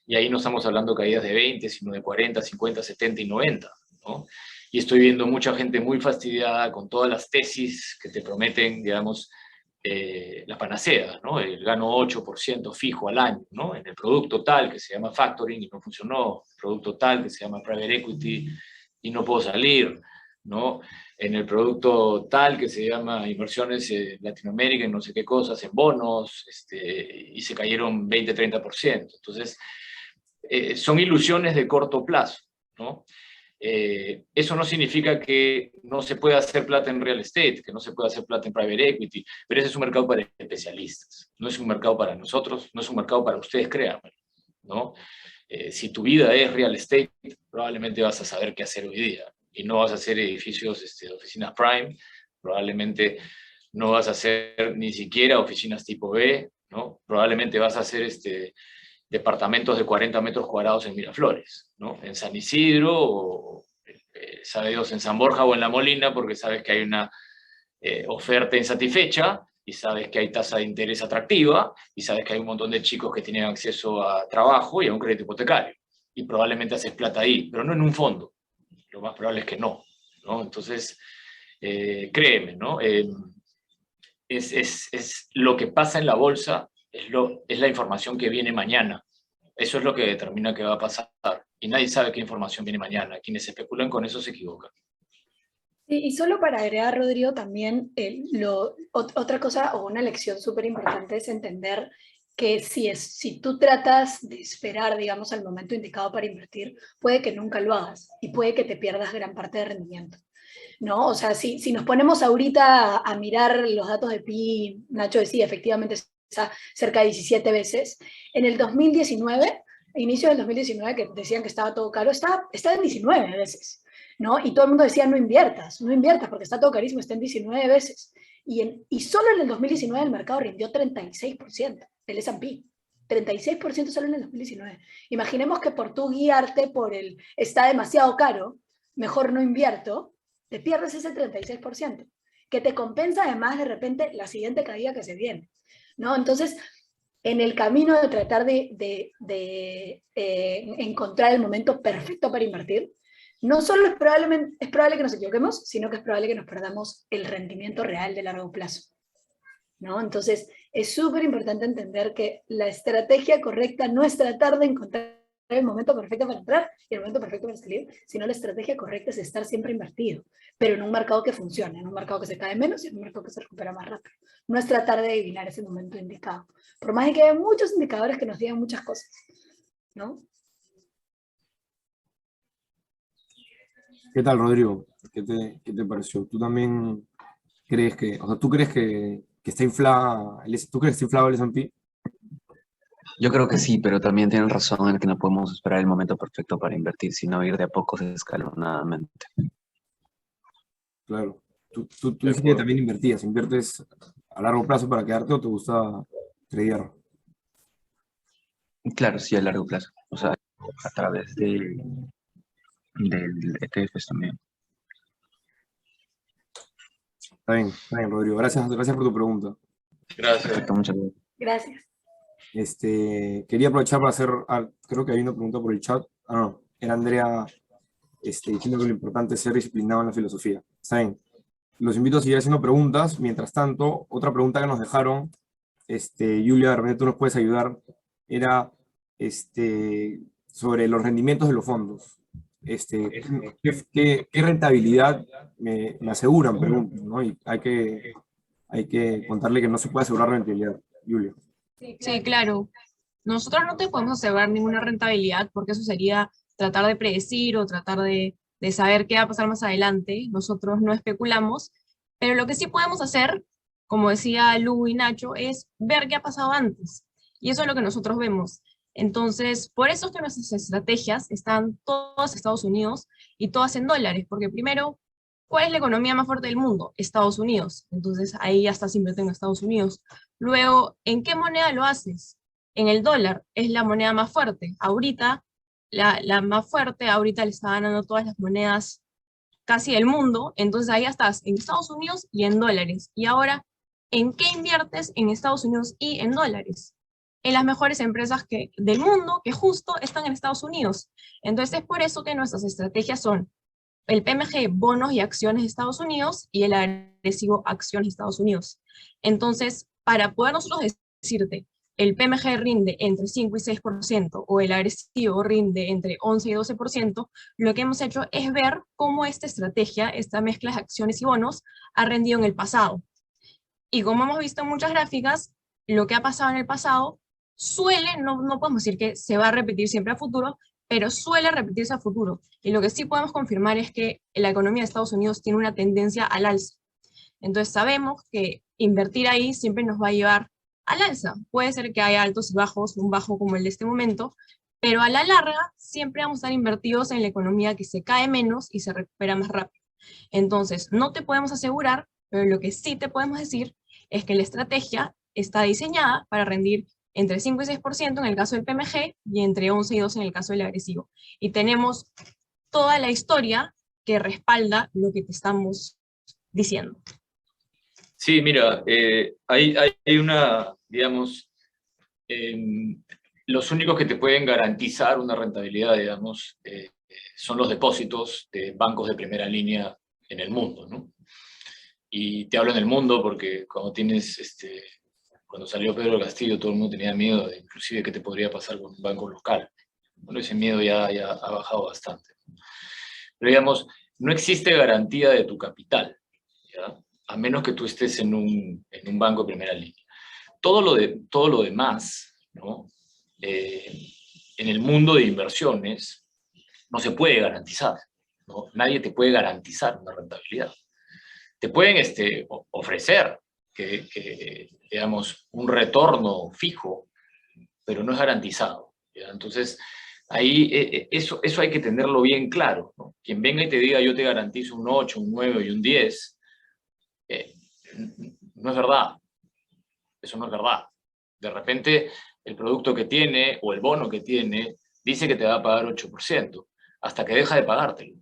Y ahí no estamos hablando de caídas de 20, sino de 40, 50, 70 y 90, ¿no? Y estoy viendo mucha gente muy fastidiada con todas las tesis que te prometen, digamos, la panacea, ¿no? El gano 8% fijo al año, ¿no? En el producto tal que se llama factoring y no funcionó, el producto tal que se llama private equity y no puedo salir, ¿no? En el producto tal que se llama inversiones en Latinoamérica, en no sé qué cosas, en bonos, y se cayeron 20, 30%. Entonces, son ilusiones de corto plazo, ¿no? Eso no significa que no se pueda hacer plata en real estate, que no se pueda hacer plata en private equity, pero ese es un mercado para especialistas, no es un mercado para nosotros, no es un mercado para ustedes, créanme, ¿no? Si tu vida es real estate, probablemente vas a saber qué hacer hoy día, y no vas a hacer edificios de oficinas prime, probablemente no vas a hacer ni siquiera oficinas tipo B, ¿no? Probablemente vas a hacer departamentos de 40 metros cuadrados en Miraflores, ¿no? En San Isidro, o sabe Dios, en San Borja o en La Molina, porque sabes que hay una oferta insatisfecha, y sabes que hay tasa de interés atractiva, y sabes que hay un montón de chicos que tienen acceso a trabajo y a un crédito hipotecario. Y probablemente haces plata ahí, pero no en un fondo. Lo más probable es que no, ¿no? Entonces, créeme, ¿no? Es lo que pasa en la bolsa, es la información que viene mañana. Eso es lo que determina qué va a pasar. Y nadie sabe qué información viene mañana. Quienes especulan con eso se equivocan. Y solo para agregar, Rodrigo, también otra cosa o una lección súper importante es entender que si tú tratas de esperar, digamos, al momento indicado para invertir, puede que nunca lo hagas y puede que te pierdas gran parte de rendimiento, ¿no? O sea, si nos ponemos ahorita a mirar los datos de PI, Nacho decía, efectivamente está cerca de 17 veces. En el 2019, inicio del 2019, que decían que estaba todo caro, está en 19 veces. ¿No? Y todo el mundo decía, no inviertas porque está todo carísimo, está en 19 veces. Y solo en el 2019 el mercado rindió 36%, el S&P. 36% solo en el 2019. Imaginemos que por tú guiarte por el está demasiado caro, mejor no invierto, te pierdes ese 36%, que te compensa además de repente la siguiente caída que se viene, ¿no? Entonces, en el camino de tratar de encontrar el momento perfecto para invertir, no solo es probable que nos equivoquemos, sino que es probable que nos perdamos el rendimiento real de largo plazo, ¿no? Entonces, es súper importante entender que la estrategia correcta no es tratar de encontrar el momento perfecto para entrar y el momento perfecto para salir, sino la estrategia correcta es estar siempre invertido, pero en un mercado que funcione, en un mercado que se cae menos y en un mercado que se recupera más rápido. No es tratar de adivinar ese momento indicado, por más de que haya muchos indicadores que nos digan muchas cosas, ¿no? ¿Qué tal, Rodrigo? ¿Qué te pareció? ¿Tú también crees tú crees que está inflada, tú crees que está inflado el S&P? Yo creo que sí, pero también tienen razón en que no podemos esperar el momento perfecto para invertir, sino ir de a poco escalonadamente. Claro. Tú dices que también ¿inviertes a largo plazo para quedarte o te gusta tradear? Claro, sí, a largo plazo. O sea, a través del ETFs también. Está bien, Rodrigo. Gracias, gracias por tu pregunta. Gracias. Perfecto, muchas gracias. Gracias. Quería aprovechar para hacer, creo que hay una pregunta por el chat. Ah, no, era Andrea diciendo que lo importante es ser disciplinado en la filosofía. Está bien. Los invito a seguir haciendo preguntas. Mientras tanto, otra pregunta que nos dejaron, Julia, de repente tú nos puedes ayudar, era sobre los rendimientos de los fondos. ¿Qué rentabilidad me aseguran? Preguntan, ¿no? Y hay que contarle que no se puede asegurar rentabilidad, Julia. Sí, claro. Nosotros no te podemos asegurar ninguna rentabilidad porque eso sería tratar de predecir o tratar de saber qué va a pasar más adelante. Nosotros no especulamos, pero lo que sí podemos hacer, como decía Lu y Nacho, es ver qué ha pasado antes. Y eso es lo que nosotros vemos. Entonces, por eso es que nuestras estrategias están todas en Estados Unidos y todas en dólares, porque primero, ¿cuál es la economía más fuerte del mundo? Estados Unidos. Entonces, ahí ya estás invirtiendo en Estados Unidos. Luego, ¿en qué moneda lo haces? En el dólar, es la moneda más fuerte. Ahorita, la más fuerte, ahorita le está ganando todas las monedas casi del mundo, entonces ahí ya estás en Estados Unidos y en dólares. Y ahora, ¿en qué inviertes en Estados Unidos y en dólares? En las mejores empresas del mundo que justo están en Estados Unidos. Entonces es por eso que nuestras estrategias son el PMG, bonos y acciones de Estados Unidos, y el agresivo, acciones de Estados Unidos. Entonces, para poder nosotros decirte, el PMG rinde entre 5 y 6%, o el agresivo rinde entre 11 y 12%, lo que hemos hecho es ver cómo esta estrategia, esta mezcla de acciones y bonos, ha rendido en el pasado. Y como hemos visto en muchas gráficas, lo que ha pasado en el pasado suele, no podemos decir que se va a repetir siempre a futuro, pero suele repetirse a futuro. Y lo que sí podemos confirmar es que la economía de Estados Unidos tiene una tendencia al alza. Entonces sabemos que invertir ahí siempre nos va a llevar al alza. Puede ser que haya altos y bajos, un bajo como el de este momento, pero a la larga siempre vamos a estar invertidos en la economía que se cae menos y se recupera más rápido. Entonces, no te podemos asegurar, pero lo que sí te podemos decir es que la estrategia está diseñada para rendir entre 5 y 6% en el caso del PMG y entre 11 y 12 en el caso del agresivo. Y tenemos toda la historia que respalda lo que te estamos diciendo. Sí, mira, hay una, digamos, los únicos que te pueden garantizar una rentabilidad, digamos, son los depósitos de bancos de primera línea en el mundo, ¿no? Y te hablo en el mundo porque cuando salió Pedro Castillo todo el mundo tenía miedo de inclusive qué te podría pasar con un banco local. Bueno, ese miedo ya ha bajado bastante. Pero digamos, no existe garantía de tu capital, ¿ya? A menos que tú estés en un banco de primera línea. Todo lo demás, ¿no? En el mundo de inversiones no se puede garantizar, ¿no? Nadie te puede garantizar una rentabilidad. Te pueden ofrecer digamos, un retorno fijo, pero no es garantizado, ¿ya? Entonces, ahí eso hay que tenerlo bien claro, ¿no? Quien venga y te diga yo te garantizo un 8, un 9 y un 10, no es verdad. Eso no es verdad. De repente, el producto que tiene o el bono que tiene dice que te va a pagar 8%, hasta que deja de pagártelo,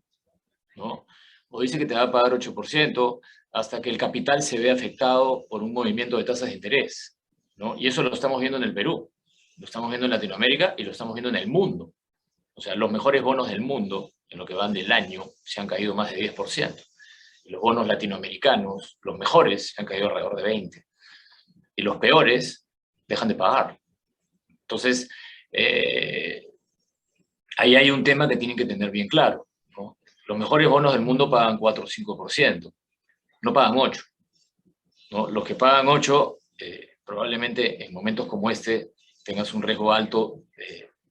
¿no? O dice que te va a pagar 8% hasta que el capital se ve afectado por un movimiento de tasas de interés, ¿no? Y eso lo estamos viendo en el Perú, lo estamos viendo en Latinoamérica y lo estamos viendo en el mundo. O sea, los mejores bonos del mundo, en lo que van del año, se han caído más de 10%. Y los bonos latinoamericanos, los mejores, se han caído alrededor de 20%. Y los peores dejan de pagar. Entonces, ahí hay un tema que tienen que tener bien claro, ¿no? Los mejores bonos del mundo pagan 4 o 5%, no pagan 8%, ¿no? Los que pagan 8%, probablemente en momentos como este tengas un riesgo alto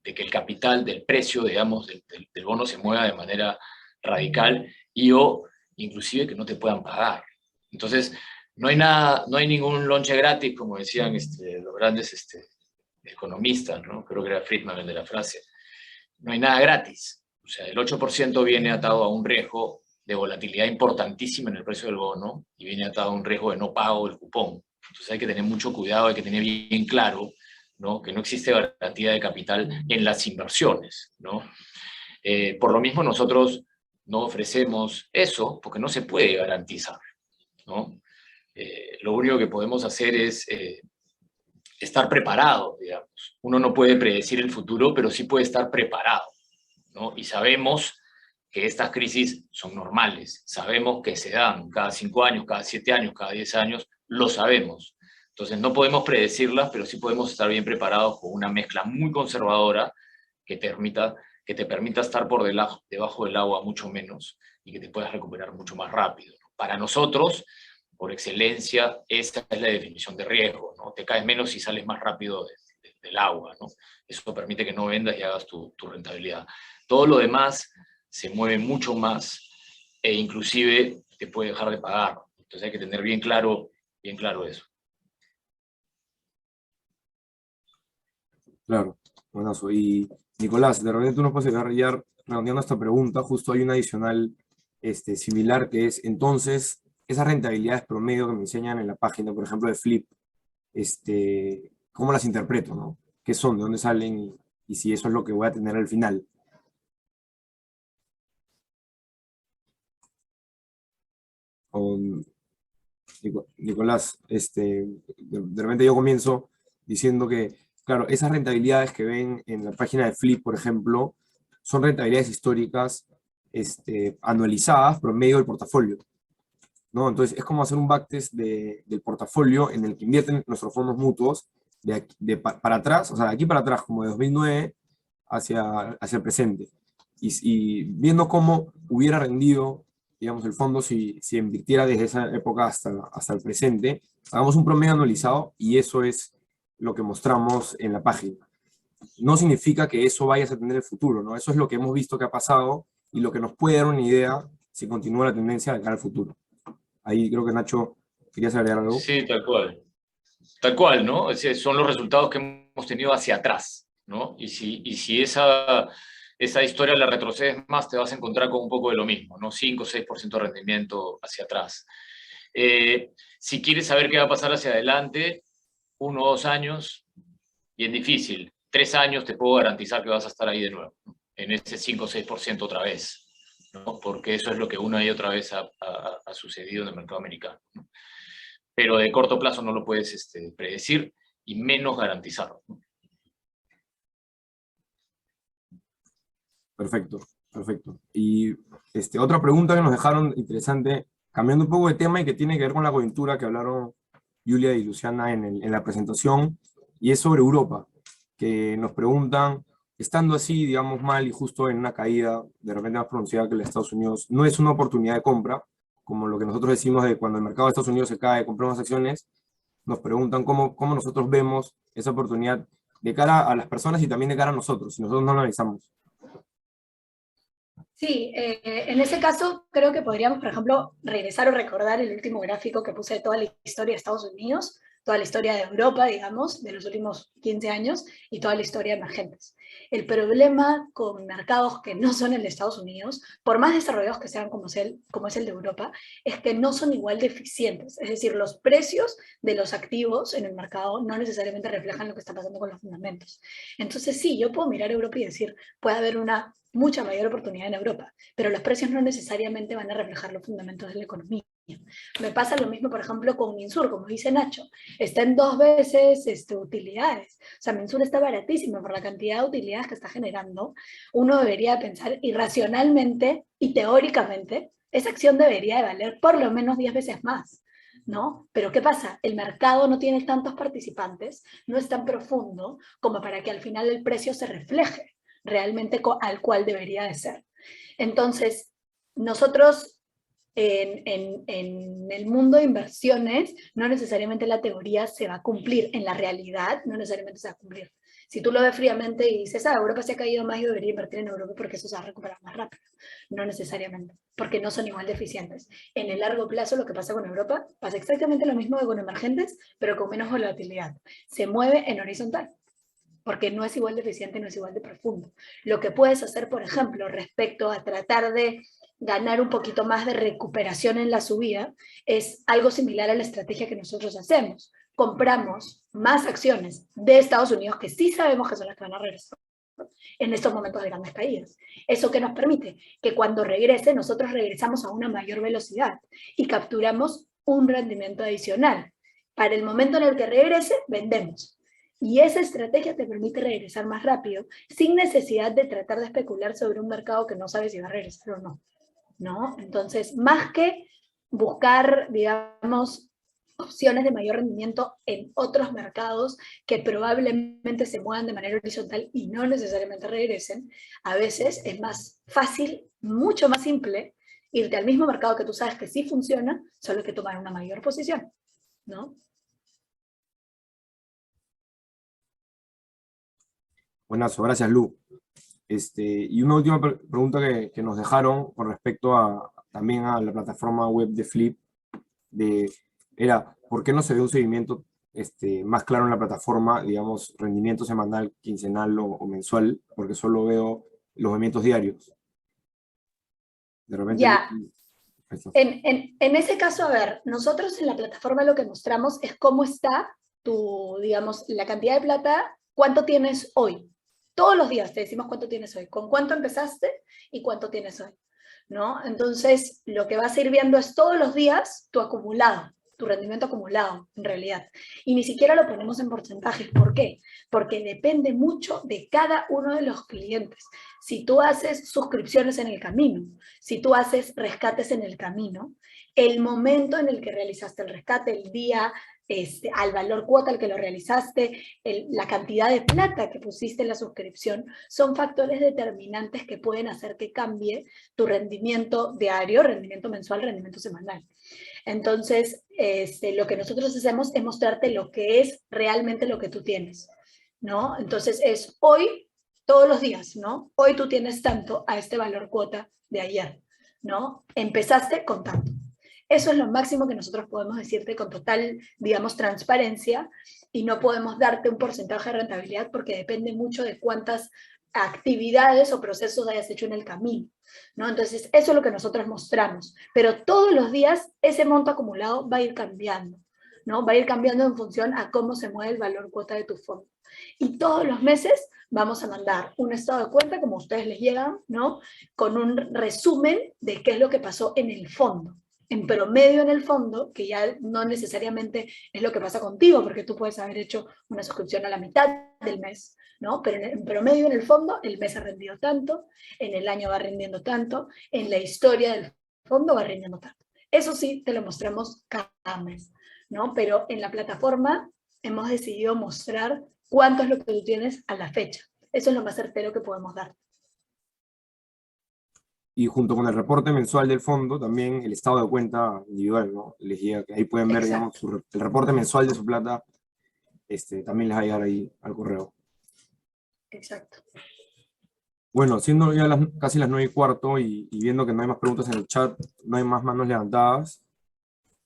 de que el capital del precio, digamos, del bono se mueva de manera radical o inclusive que no te puedan pagar. Entonces, no hay ningún lonche gratis, como decían los grandes economistas, ¿no? Creo que era Friedman el de la frase. No hay nada gratis. O sea, el 8% viene atado a un riesgo de volatilidad importantísima en el precio del bono y viene atado a un riesgo de no pago del cupón. Entonces hay que tener mucho cuidado, hay que tener bien claro, ¿no? Que no existe garantía de capital en las inversiones, ¿no? Por lo mismo nosotros no ofrecemos eso porque no se puede garantizar, ¿no? Lo único que podemos hacer es estar preparados, digamos. Uno no puede predecir el futuro, pero sí puede estar preparado, ¿no? Y sabemos que estas crisis son normales, sabemos que se dan cada 5 años, cada 7 años, cada 10 años, lo sabemos. Entonces no podemos predecirlas, pero sí podemos estar bien preparados con una mezcla muy conservadora que te permita estar debajo del agua mucho menos y que te puedas recuperar mucho más rápido. Para nosotros, por excelencia, esa es la definición de riesgo, ¿no? Te caes menos y sales más rápido del agua, ¿no? Eso permite que no vendas y hagas tu rentabilidad. Todo lo demás se mueve mucho más e inclusive te puede dejar de pagar. Entonces hay que tener bien claro eso. Claro, buenazo. Y Nicolás, de repente tú nos puedes ayudar ya redondeando esta pregunta. Justo hay una adicional similar que es, entonces, esas rentabilidades promedio que me enseñan en la página, por ejemplo, de Flip, ¿cómo las interpreto, no? ¿Qué son? ¿De dónde salen? Y si eso es lo que voy a tener al final. Nicolás, de repente yo comienzo diciendo que, claro, esas rentabilidades que ven en la página de Flip, por ejemplo, son rentabilidades históricas anualizadas promedio del portafolio, ¿no? Entonces es como hacer un backtest del portafolio en el que invierten nuestros fondos mutuos para atrás, o sea, de aquí para atrás, como de 2009 hacia el presente. Y viendo cómo hubiera rendido, digamos, el fondo si invirtiera desde esa época hasta el presente, hagamos un promedio anualizado y eso es lo que mostramos en la página. No significa que eso vayas a tener en el futuro, ¿no? Eso es lo que hemos visto que ha pasado y lo que nos puede dar una idea si continúa la tendencia de cara al futuro. Ahí creo que Nacho, ¿querías agregar algo? Sí, tal cual. Tal cual, ¿no? Son los resultados que hemos tenido hacia atrás, ¿no? Y si esa historia la retrocedes más, te vas a encontrar con un poco de lo mismo, ¿no? 5 o 6% de rendimiento hacia atrás. Si quieres saber qué va a pasar hacia adelante, 1 o 2 años, bien difícil. 3 años te puedo garantizar que vas a estar ahí de nuevo, ¿no? En ese 5 o 6% otra vez, ¿no? Porque eso es lo que una y otra vez ha sucedido en el mercado americano, ¿no? Pero de corto plazo no lo puedes predecir y menos garantizarlo. Perfecto, perfecto. Y otra pregunta que nos dejaron interesante, cambiando un poco de tema y que tiene que ver con la coyuntura que hablaron Julia y Luciana en la presentación, y es sobre Europa, que nos preguntan, estando así, digamos, mal y justo en una caída de repente más pronunciada que los Estados Unidos, no es una oportunidad de compra, como lo que nosotros decimos de cuando el mercado de Estados Unidos se cae, compramos acciones, nos preguntan cómo nosotros vemos esa oportunidad de cara a las personas y también de cara a nosotros, si nosotros no lo analizamos. Sí, en ese caso creo que podríamos, por ejemplo, regresar o recordar el último gráfico que puse de toda la historia de Estados Unidos, toda la historia de Europa, digamos, de los últimos 15 años y toda la historia de emergentes. El problema con mercados que no son el de Estados Unidos, por más desarrollados que sean como es el de Europa, es que no son igual de eficientes. Es decir, los precios de los activos en el mercado no necesariamente reflejan lo que está pasando con los fundamentos. Entonces sí, yo puedo mirar Europa y decir, puede haber una mucha mayor oportunidad en Europa, pero los precios no necesariamente van a reflejar los fundamentos de la economía. Me pasa lo mismo, por ejemplo, con Minsur, como dice Nacho, está en 2 veces utilidades. O sea, Minsur está baratísimo por la cantidad de utilidades que está generando. Uno debería pensar irracionalmente y teóricamente, esa acción debería de valer por lo menos 10 veces más, ¿no? Pero ¿qué pasa? El mercado no tiene tantos participantes, no es tan profundo como para que al final el precio se refleje realmente al cual debería de ser. Entonces, nosotros en el mundo de inversiones, no necesariamente la teoría se va a cumplir, en la realidad no necesariamente se va a cumplir. Si tú lo ves fríamente y dices, Europa se ha caído más, yo debería invertir en Europa porque eso se va a recuperar más rápido. No necesariamente, porque no son igual de eficientes. En el largo plazo lo que pasa con Europa pasa exactamente lo mismo que con emergentes, pero con menos volatilidad. Se mueve en horizontal, porque no es igual de eficiente, no es igual de profundo. Lo que puedes hacer, por ejemplo, respecto a tratar de ganar un poquito más de recuperación en la subida, es algo similar a la estrategia que nosotros hacemos. Compramos más acciones de Estados Unidos, que sí sabemos que son las que van a regresar en estos momentos de grandes caídas. ¿Eso qué nos permite? Que cuando regrese, nosotros regresamos a una mayor velocidad y capturamos un rendimiento adicional. Para el momento en el que regrese, vendemos. Y esa estrategia te permite regresar más rápido, sin necesidad de tratar de especular sobre un mercado que no sabes si va a regresar o no, ¿no? Entonces, más que buscar, digamos, opciones de mayor rendimiento en otros mercados que probablemente se muevan de manera horizontal y no necesariamente regresen, a veces es más fácil, mucho más simple, irte al mismo mercado que tú sabes que sí funciona, solo que tomar una mayor posición, ¿no? Buenazo, gracias Lu. Y una última pregunta que nos dejaron con respecto también a la plataforma web de Flip, era, ¿por qué no se ve un seguimiento más claro en la plataforma, digamos, rendimiento semanal, quincenal o mensual? Porque solo veo los movimientos diarios. De repente... Ya. En ese caso, a ver, nosotros en la plataforma lo que mostramos es cómo está tu, digamos, la cantidad de plata, cuánto tienes hoy. Todos los días te decimos cuánto tienes hoy, con cuánto empezaste y cuánto tienes hoy, ¿no? Entonces, lo que vas a ir viendo es todos los días tu acumulado, tu rendimiento acumulado, en realidad. Y ni siquiera lo ponemos en porcentajes. ¿Por qué? Porque depende mucho de cada uno de los clientes. Si tú haces suscripciones en el camino, si tú haces rescates en el camino, el momento en el que realizaste el rescate, el día, al valor cuota al que lo realizaste, la cantidad de plata que pusiste en la suscripción, son factores determinantes que pueden hacer que cambie tu rendimiento diario, rendimiento mensual, rendimiento semanal. Entonces, lo que nosotros hacemos es mostrarte lo que es realmente lo que tú tienes, ¿no? Entonces es hoy, todos los días, ¿no? Hoy tú tienes tanto a este valor cuota de ayer, ¿no? Empezaste con tanto. Eso es lo máximo que nosotros podemos decirte con total, digamos, transparencia, y no podemos darte un porcentaje de rentabilidad porque depende mucho de cuántas actividades o procesos hayas hecho en el camino, ¿no? Entonces, eso es lo que nosotros mostramos, pero todos los días ese monto acumulado va a ir cambiando, ¿no? Va a ir cambiando en función a cómo se mueve el valor cuota de tu fondo. Y todos los meses vamos a mandar un estado de cuenta, como a ustedes les llegan, ¿no? Con un resumen de qué es lo que pasó en el fondo. En promedio en el fondo, que ya no necesariamente es lo que pasa contigo, porque tú puedes haber hecho una suscripción a la mitad del mes, ¿no? Pero en promedio en el fondo, el mes ha rendido tanto, en el año va rindiendo tanto, en la historia del fondo va rindiendo tanto. Eso sí, te lo mostramos cada mes, ¿no? Pero en la plataforma hemos decidido mostrar cuánto es lo que tú tienes a la fecha. Eso es lo más certero que podemos dar. Y junto con el reporte mensual del fondo, también el estado de cuenta individual, ¿no? Les llega, que ahí pueden ver, digamos, el reporte mensual de su plata, también les va a llegar ahí al correo. Exacto. Bueno, siendo ya casi las 9:15 y viendo que no hay más preguntas en el chat, no hay más manos levantadas,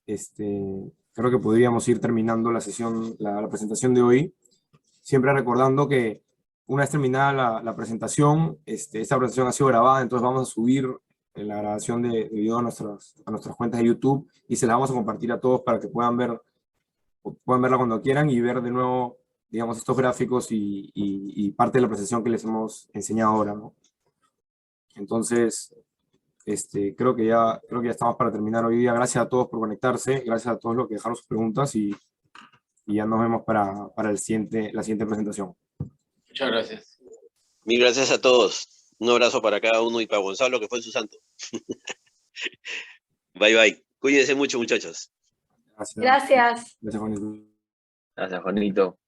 creo que podríamos ir terminando la sesión, la presentación de hoy, siempre recordando que una vez terminada la presentación, esta presentación ha sido grabada, entonces vamos a subir la grabación de video a nuestras cuentas de YouTube y se las vamos a compartir a todos para que puedan verla cuando quieran y ver de nuevo, digamos, estos gráficos y parte de la presentación que les hemos enseñado ahora, ¿no? Entonces, creo que ya estamos para terminar hoy día. Gracias a todos por conectarse, gracias a todos los que dejaron sus preguntas y ya nos vemos para la siguiente presentación. Muchas gracias. Mil gracias a todos. Un abrazo para cada uno y para Gonzalo, que fue en su santo. Bye, bye. Cuídense mucho, muchachos. Gracias. Gracias. Gracias, Juanito. Gracias, Juanito.